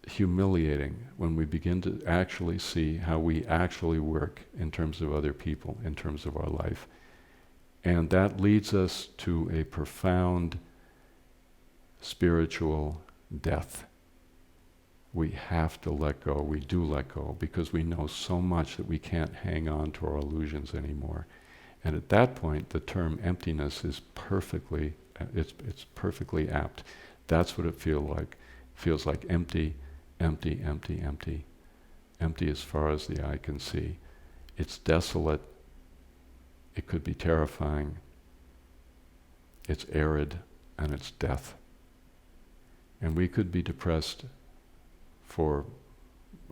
humiliating when we begin to actually see how we actually work in terms of other people, in terms of our life. And that leads us to a profound spiritual death. We have to let go. We do let go because we know so much that we can't hang on to our illusions anymore. And at that point, the term emptiness is perfectly apt. That's what it feels like. Feels like empty, empty, empty, empty. Empty as far as the eye can see. It's desolate. It could be terrifying. It's arid, and it's death. And we could be depressed for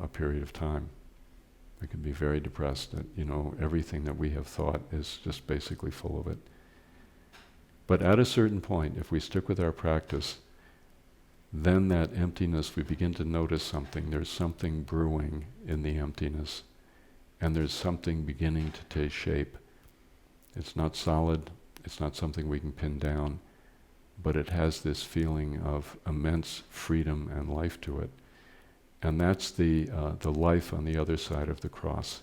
a period of time. We could be very depressed that, everything that we have thought is just basically full of it. But at a certain point, if we stick with our practice, then that emptiness, we begin to notice something. There's something brewing in the emptiness, and there's something beginning to take shape. It's not solid, it's not something we can pin down, but it has this feeling of immense freedom and life to it. And that's the life on the other side of the cross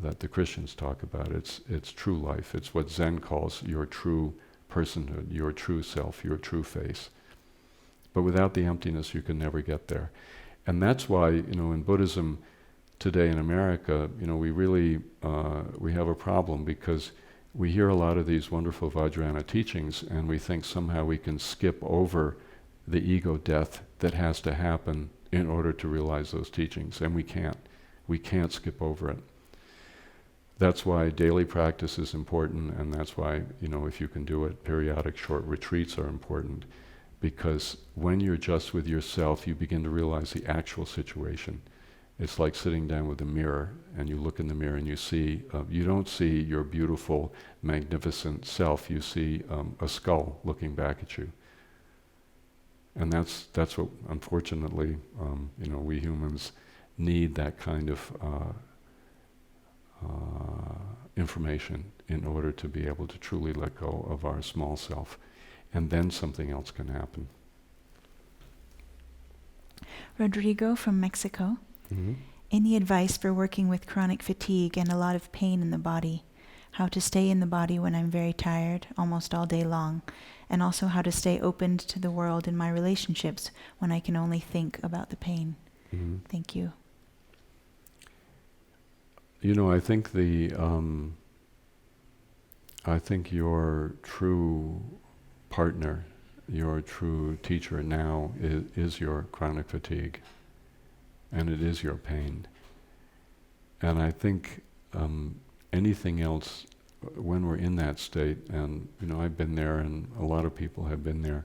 that the Christians talk about. It's true life. It's what Zen calls your true personhood, your true self, your true face. But without the emptiness, you can never get there. And that's why, in Buddhism today in America, we really, we have a problem because we hear a lot of these wonderful Vajrayana teachings and we think somehow we can skip over the ego death that has to happen in order to realize those teachings, and we can't. We can't skip over it. That's why daily practice is important, and that's why, if you can do it, periodic short retreats are important, because when you're just with yourself, you begin to realize the actual situation. It's like sitting down with a mirror, and you look in the mirror and you see, you don't see your beautiful, magnificent self, you see a skull looking back at you. And that's what, unfortunately, we humans need, that kind of information in order to be able to truly let go of our small self. And then something else can happen. Rodrigo from Mexico. Mm-hmm. Any advice for working with chronic fatigue and a lot of pain in the body? How to stay in the body when I'm very tired, almost all day long, and also how to stay opened to the world in my relationships when I can only think about the pain. Mm-hmm. Thank you. I think I think your true partner, your true teacher now is your chronic fatigue, and it is your pain. And I think anything else, when we're in that state, and I've been there, and a lot of people have been there.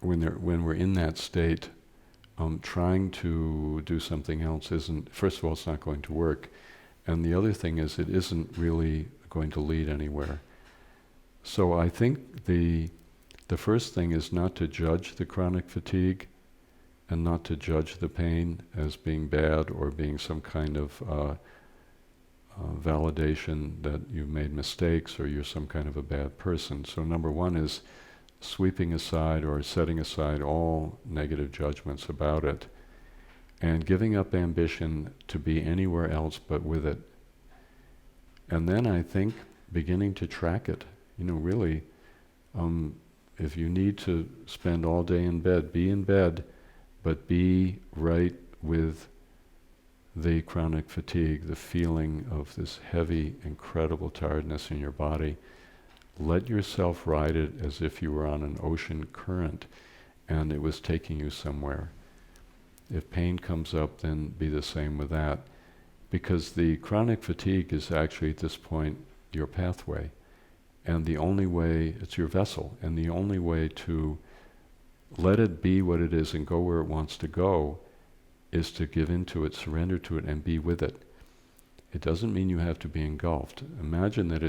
When we're in that state, trying to do something else isn't. First of all, it's not going to work, and the other thing is, it isn't really going to lead anywhere. So I think the first thing is not to judge the chronic fatigue, and not to judge the pain as being bad or being some kind of validation that you've made mistakes or you're some kind of a bad person. So number one is sweeping aside or setting aside all negative judgments about it and giving up ambition to be anywhere else but with it. And then I think beginning to track it. Really, if you need to spend all day in bed, be in bed, but be right with the chronic fatigue, the feeling of this heavy, incredible tiredness in your body. Let yourself ride it as if you were on an ocean current and it was taking you somewhere. If pain comes up, then be the same with that. Because the chronic fatigue is actually at this point your pathway. And the only way, it's your vessel, and the only way to let it be what it is and go where it wants to go is to give into it, surrender to it, and be with it. It doesn't mean you have to be engulfed. Imagine that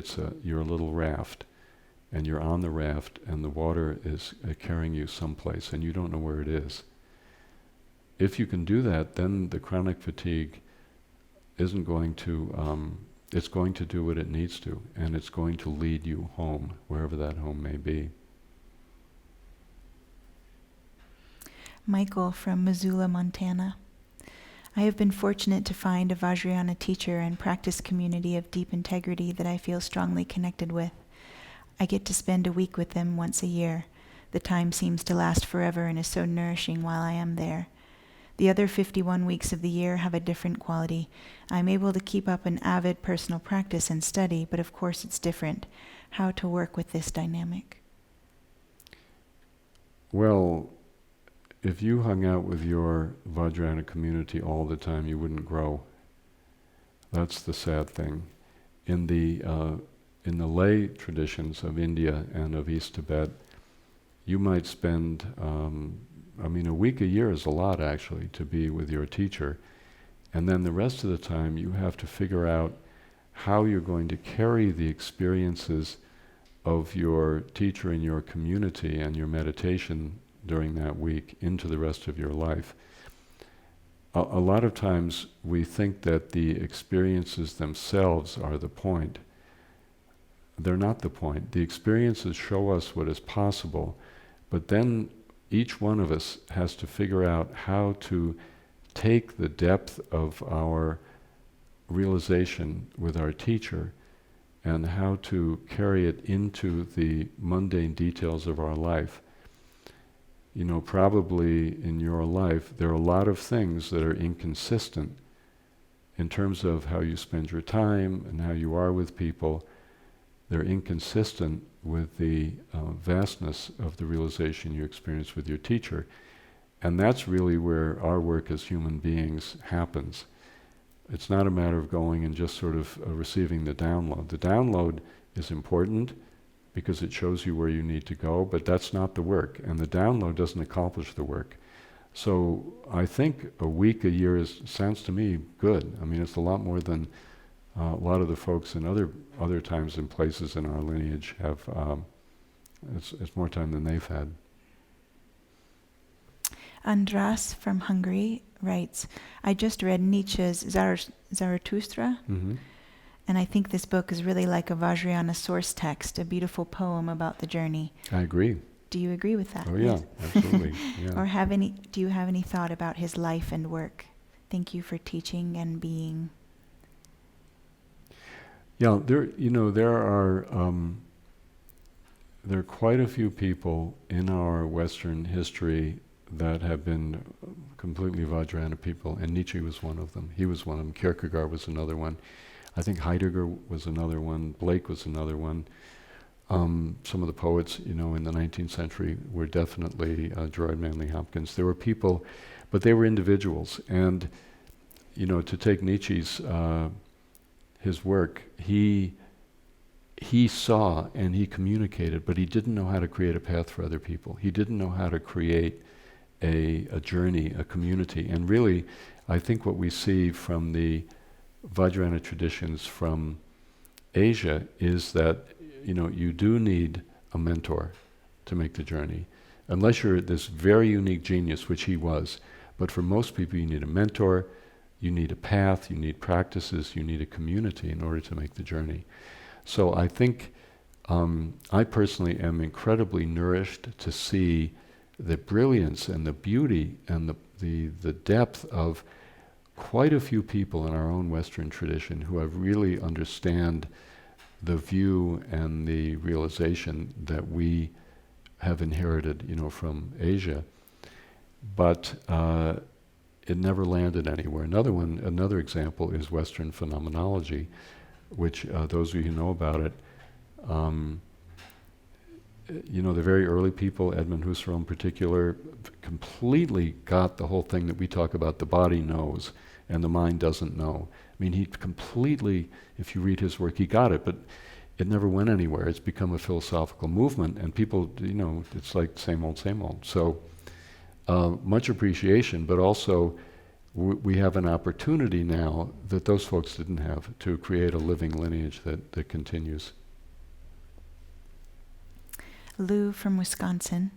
you're a little raft, and you're on the raft, and the water is carrying you someplace, and you don't know where it is. If you can do that, then the chronic fatigue isn't going to, it's going to do what it needs to, and it's going to lead you home, wherever that home may be. Michael from Missoula, Montana. I have been fortunate to find a Vajrayana teacher and practice community of deep integrity that I feel strongly connected with. I get to spend a week with them once a year. The time seems to last forever and is so nourishing while I am there. The other 51 weeks of the year have a different quality. I'm able to keep up an avid personal practice and study, but of course it's different. How to work with this dynamic? Well, if you hung out with your Vajrayana community all the time, you wouldn't grow. That's the sad thing. In the lay traditions of India and of East Tibet, you might spend, a week a year is a lot actually to be with your teacher. And then the rest of the time you have to figure out how you're going to carry the experiences of your teacher in your community and your meditation during that week into the rest of your life. A lot of times we think that the experiences themselves are the point. They're not the point. The experiences show us what is possible, but then each one of us has to figure out how to take the depth of our realization with our teacher and how to carry it into the mundane details of our life. Probably in your life, there are a lot of things that are inconsistent in terms of how you spend your time and how you are with people. They're inconsistent with the vastness of the realization you experience with your teacher. And that's really where our work as human beings happens. It's not a matter of going and just sort of receiving the download. The download is important because it shows you where you need to go, but that's not the work, and the download doesn't accomplish the work. So I think a week a year sounds to me good. It's a lot more than a lot of the folks in other times and places in our lineage have. It's more time than they've had. Andras from Hungary writes, I just read Nietzsche's Zarathustra, and I think this book is really like a Vajrayana source text, a beautiful poem about the journey. I agree. Do you agree with that? Oh yeah, absolutely. Yeah. Or do you have any thought about his life and work? Thank you for teaching and being. Yeah, there are quite a few people in our Western history that have been completely Vajrayana people, and Nietzsche was one of them. He was one of them. Kierkegaard was another one. I think Heidegger was another one, Blake was another one. Some of the poets, in the 19th century were definitely Gerard Manley Hopkins. There were people, but they were individuals. And, to take Nietzsche's, his work, he saw and he communicated, but he didn't know how to create a path for other people. He didn't know how to create a journey, a community. And really, I think what we see from the Vajrayana traditions from Asia is that you do need a mentor to make the journey. Unless you're this very unique genius, which he was. But for most people, you need a mentor, you need a path, you need practices, you need a community in order to make the journey. So I think I personally am incredibly nourished to see the brilliance and the beauty and the depth of quite a few people in our own Western tradition who have really understand the view and the realization that we have inherited, from Asia. But it never landed anywhere. Another example is Western phenomenology, which those of you who know about it, the very early people, Edmund Husserl in particular, completely got the whole thing that we talk about, the body knows and the mind doesn't know. I mean, he completely, if you read his work, he got it, but it never went anywhere. It's become a philosophical movement, and people, it's like same old, same old. So much appreciation, but also we have an opportunity now that those folks didn't have to create a living lineage that continues. Lou from Wisconsin.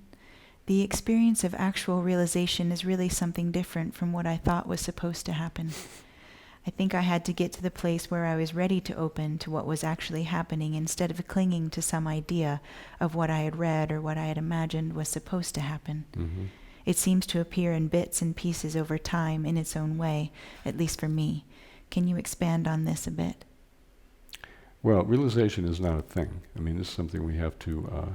The experience of actual realization is really something different from what I thought was supposed to happen. I think I had to get to the place where I was ready to open to what was actually happening instead of clinging to some idea of what I had read or what I had imagined was supposed to happen. Mm-hmm. It seems to appear in bits and pieces over time in its own way, at least for me. Can you expand on this a bit? Well, realization is not a thing. I mean, this is something we have to,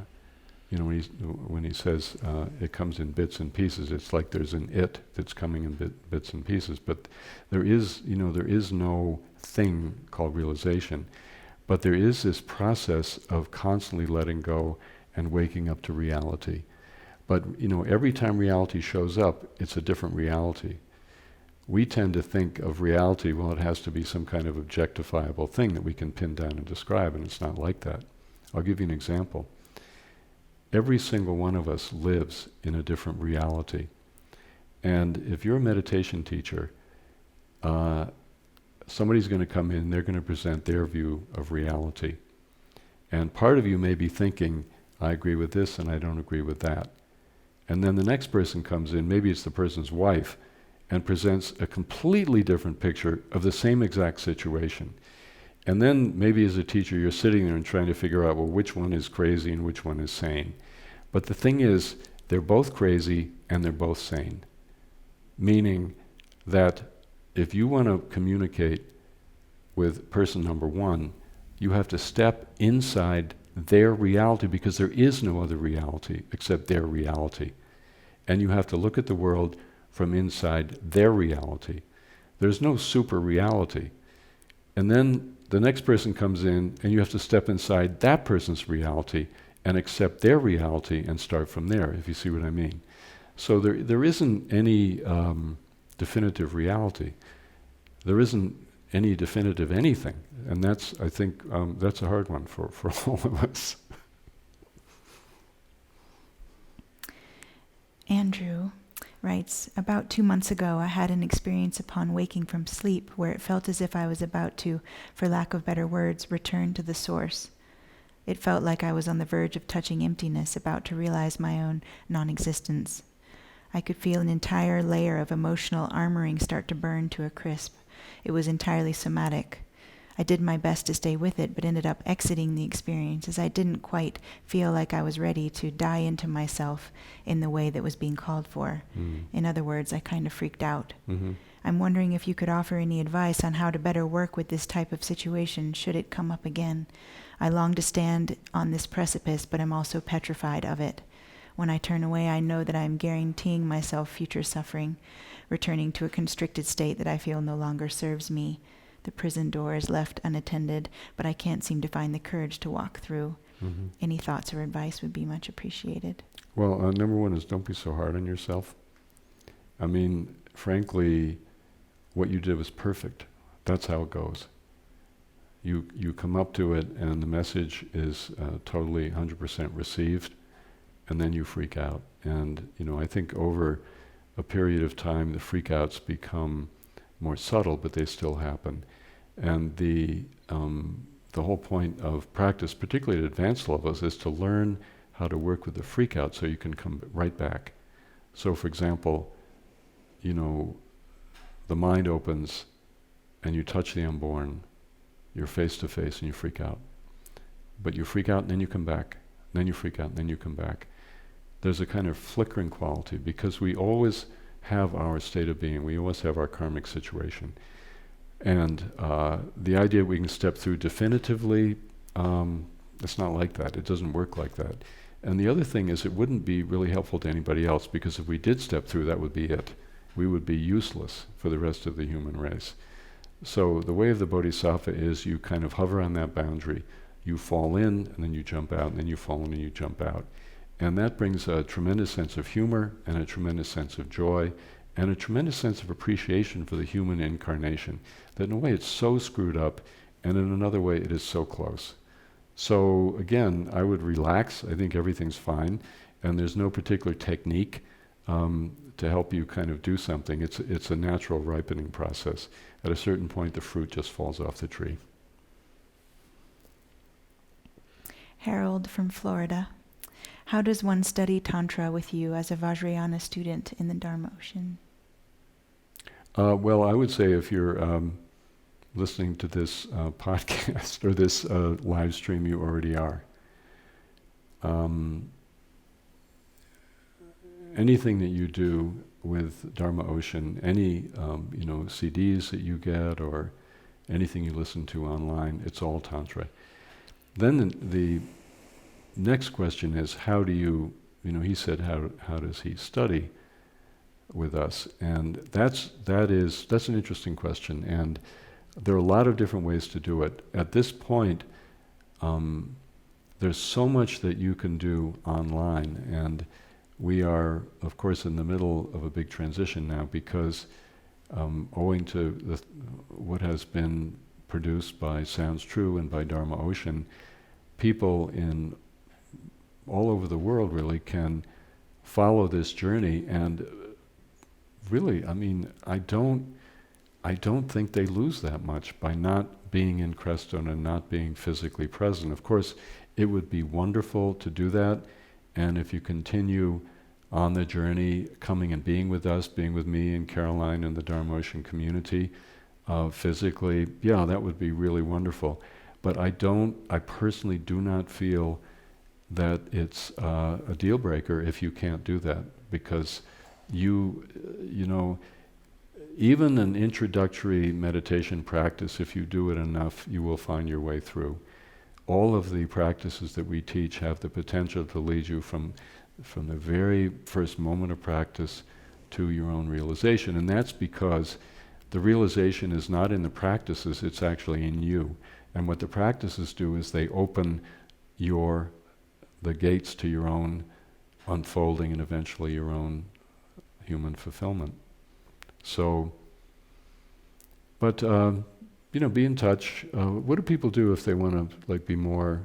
when he says it comes in bits and pieces, it's like there's an it that's coming in bits and pieces. But there is no thing called realization. But there is this process of constantly letting go and waking up to reality. But, every time reality shows up, it's a different reality. We tend to think of reality, well, it has to be some kind of objectifiable thing that we can pin down and describe, and it's not like that. I'll give you an example. Every single one of us lives in a different reality. And if you're a meditation teacher, somebody's going to come in, they're going to present their view of reality. And part of you may be thinking, I agree with this and I don't agree with that. And then the next person comes in, maybe it's the person's wife, and presents a completely different picture of the same exact situation. And then maybe as a teacher you're sitting there and trying to figure out, well, which one is crazy and which one is sane. But the thing is, they're both crazy and they're both sane. Meaning that if you want to communicate with person number one, you have to step inside their reality because there is no other reality except their reality. And you have to look at the world from inside their reality. There's no super reality. And then the next person comes in and you have to step inside that person's reality and accept their reality and start from there, if you see what I mean. So there isn't any definitive reality. There isn't any definitive anything. And that's, I think, that's a hard one for all of us. Andrew writes, about 2 months ago I had an experience upon waking from sleep where it felt as if I was about to, for lack of better words, return to the source. It felt like I was on the verge of touching emptiness, about to realize my own non-existence. I could feel an entire layer of emotional armoring start to burn to a crisp. It was entirely somatic. I did my best to stay with it, but ended up exiting the experience as I didn't quite feel like I was ready to die into myself in the way that was being called for. In other words, I kind of freaked out. Mm-hmm. I'm wondering if you could offer any advice on how to better work with this type of situation should it come up again. I long to stand on this precipice, but I'm also petrified of it. When I turn away, I know that I am guaranteeing myself future suffering, returning to a constricted state that I feel no longer serves me. the prison door is left unattended, but I can't seem to find the courage to walk through. Mm-hmm. Any thoughts or advice would be much appreciated. Well, number one is don't be so hard on yourself. I mean, frankly, what you did was perfect. That's how it goes. You come up to it and the message is totally 100% received, and then you freak out. And, I think over a period of time, the freakouts become more subtle, but they still happen. And the whole point of practice, particularly at advanced levels, is to learn how to work with the freakout so you can come right back. So, for example, the mind opens and you touch the unborn, you're face to face and you freak out. But you freak out and then you come back. Then you freak out and then you come back. There's a kind of flickering quality because we always have our state of being. We always have our karmic situation. And the idea we can step through definitively, it's not like that. It doesn't work like that. And the other thing is it wouldn't be really helpful to anybody else because if we did step through, that would be it. We would be useless for the rest of the human race. So the way of the bodhisattva is you kind of hover on that boundary. You fall in, and then you jump out, and then you fall in, and you jump out. And that brings a tremendous sense of humor, and a tremendous sense of joy, and a tremendous sense of appreciation for the human incarnation. That in a way it's so screwed up, and in another way it is so close. So again, I would relax. I think everything's fine, and there's no particular technique to help you kind of do something. It's a natural ripening process. At a certain point, the fruit just falls off the tree. Harold from Florida. How does one study Tantra with you as a Vajrayana student in the Dharma Ocean? Well, I would say if you're listening to this podcast or this live stream, you already are. Anything that you do with Dharma Ocean, any CDs that you get or anything you listen to online, it's all Tantra. Then the next question is, how do you, he said, how does he study with us? And that's an interesting question. And there are a lot of different ways to do it. At this point, there's so much that you can do online, and we are, of course, in the middle of a big transition now because owing to what has been produced by Sounds True and by Dharma Ocean, people in all over the world really can follow this journey, and really, I don't think they lose that much by not being in Crestone and not being physically present. Of course, it would be wonderful to do that, and if you continue on the journey, coming and being with us, being with me and Caroline and the Dharma Ocean community, physically, yeah, that would be really wonderful. But I personally do not feel that it's a deal breaker if you can't do that, because even an introductory meditation practice, if you do it enough, you will find your way through. All of the practices that we teach have the potential to lead you from the very first moment of practice to your own realization. And that's because the realization is not in the practices, it's actually in you. And what the practices do is they open the gates to your own unfolding and eventually your own human fulfillment. So, but be in touch. What do people do if they want to be more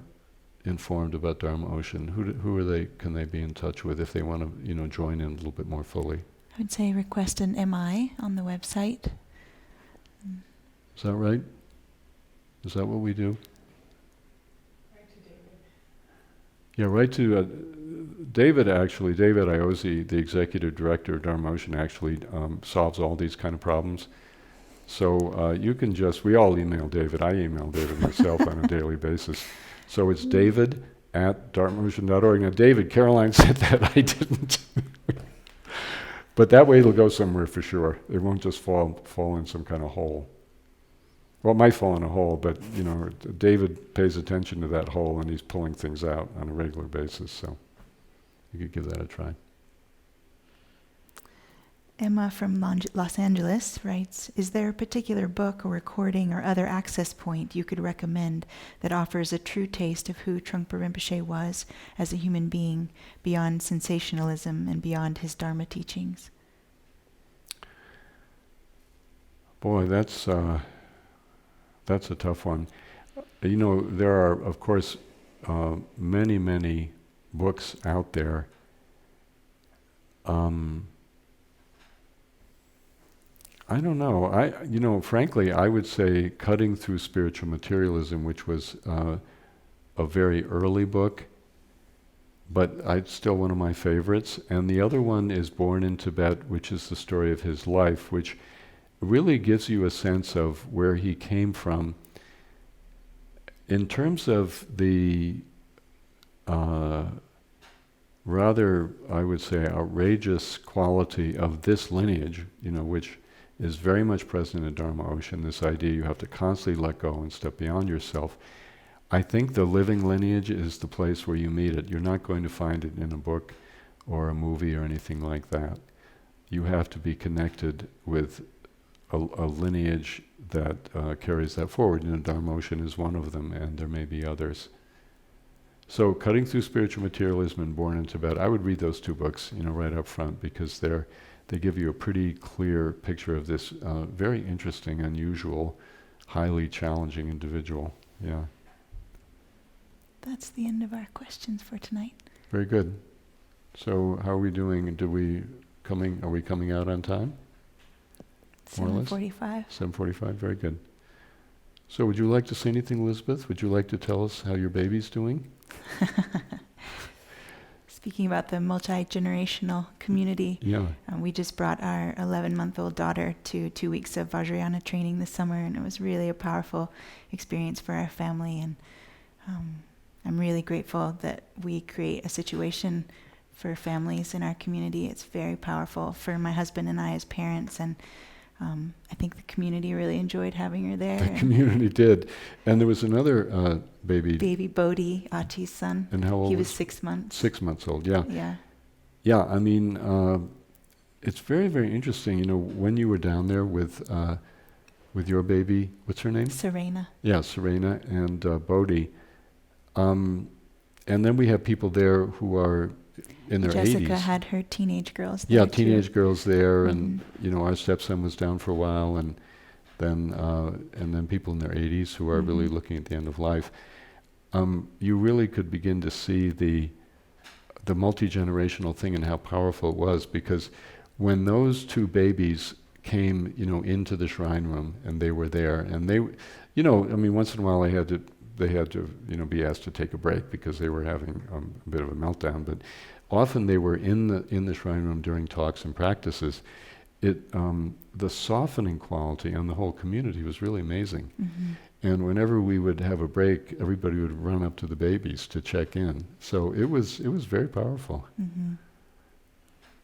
informed about Dharma Ocean? Who can they be in touch with if they want to join in a little bit more fully? I would say request an MI on the website. Is that right? Is that what we do? Write to David. Yeah, write to David, actually. David Iozzi, the executive director of Dharma Ocean, actually solves all these kind of problems. So you can we all email David. I email David myself on a daily basis. So it's david@dharmaocean.org. Now, David, Caroline said that, I didn't. But that way it'll go somewhere for sure. It won't just fall in some kind of hole. Well, it might fall in a hole, but David pays attention to that hole and he's pulling things out on a regular basis, so you could give that a try. Emma from Los Angeles writes, is there a particular book or recording or other access point you could recommend that offers a true taste of who Trungpa Rinpoche was as a human being, beyond sensationalism and beyond his Dharma teachings? Boy, that's a tough one. You know, there are, of course, many, many books out there. I don't know. Frankly, I would say Cutting Through Spiritual Materialism, which was a very early book, but it's still one of my favorites. And the other one is Born in Tibet, which is the story of his life, which really gives you a sense of where he came from. In terms of the rather, I would say, outrageous quality of this lineage, which is very much present in Dharma Ocean, this idea you have to constantly let go and step beyond yourself. I think the living lineage is the place where you meet it. You're not going to find it in a book or a movie or anything like that. You have to be connected with a lineage that carries that forward. Dharma Ocean is one of them, and there may be others. So Cutting Through Spiritual Materialism and Born in Tibet, I would read those two books, right up front, because they give you a pretty clear picture of this very interesting, unusual, highly challenging individual. Yeah. That's the end of our questions for tonight. Very good. So how are we doing? Are we coming out on time? 7:45. 7:45, very good. So would you like to say anything, Elizabeth? Would you like to tell us how your baby's doing? Speaking about the multi-generational community, Yeah. We just brought our 11-month-old daughter to 2 weeks of Vajrayana training this summer, and it was really a powerful experience for our family. And I'm really grateful that we create a situation for families in our community. It's very powerful for my husband and I as parents, and I think the community really enjoyed having her there. The community did. And there was another baby. Baby Bodhi, Ati's son. And how old he was 6 months. 6 months old, yeah. Yeah. Yeah, I mean, it's very, very interesting. When you were down there with your baby, what's her name? Serena. Yeah, Serena and Bodhi. And then we have people there who are in their 80s. Jessica had her teenage girls there. Yeah, teenage girls there, Mm-hmm. and our stepson was down for a while, and then people in their 80s who are Mm-hmm. really looking at the end of life. You really could begin to see the multi-generational thing and how powerful it was, because when those two babies came, into the shrine room and they were there, and they, once in a while they had to, be asked to take a break because they were having a bit of a meltdown, but often they were in the shrine room during talks and practices. The softening quality on the whole community was really amazing. Mm-hmm. And whenever we would have a break, everybody would run up to the babies to check in. So it was very powerful. Mm-hmm.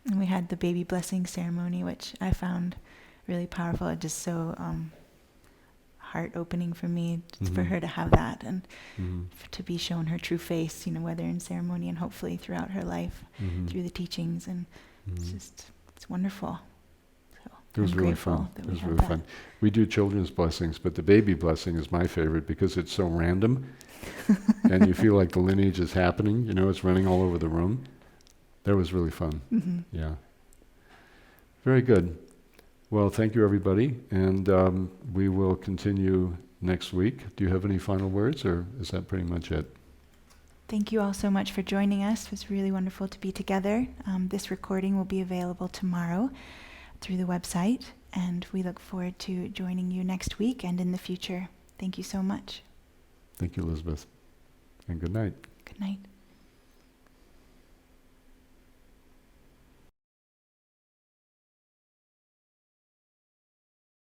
And we had the baby blessing ceremony, which I found really powerful. It just so heart-opening for me, Mm-hmm. for her to have that, and Mm-hmm. to be shown her true face, whether in ceremony and hopefully throughout her life, Mm-hmm. through the teachings, and Mm-hmm. it's wonderful. So It was I'm really grateful fun. that It we was have really that. fun. We do children's blessings, but the baby blessing is my favorite because it's so random, and you feel like the lineage is happening. It's running all over the room. That was really fun. Mm-hmm. Yeah. Very good. Well, thank you, everybody, and we will continue next week. Do you have any final words, or is that pretty much it? Thank you all so much for joining us. It was really wonderful to be together. This recording will be available tomorrow through the website, and we look forward to joining you next week and in the future. Thank you so much. Thank you, Elizabeth, and good night. Good night.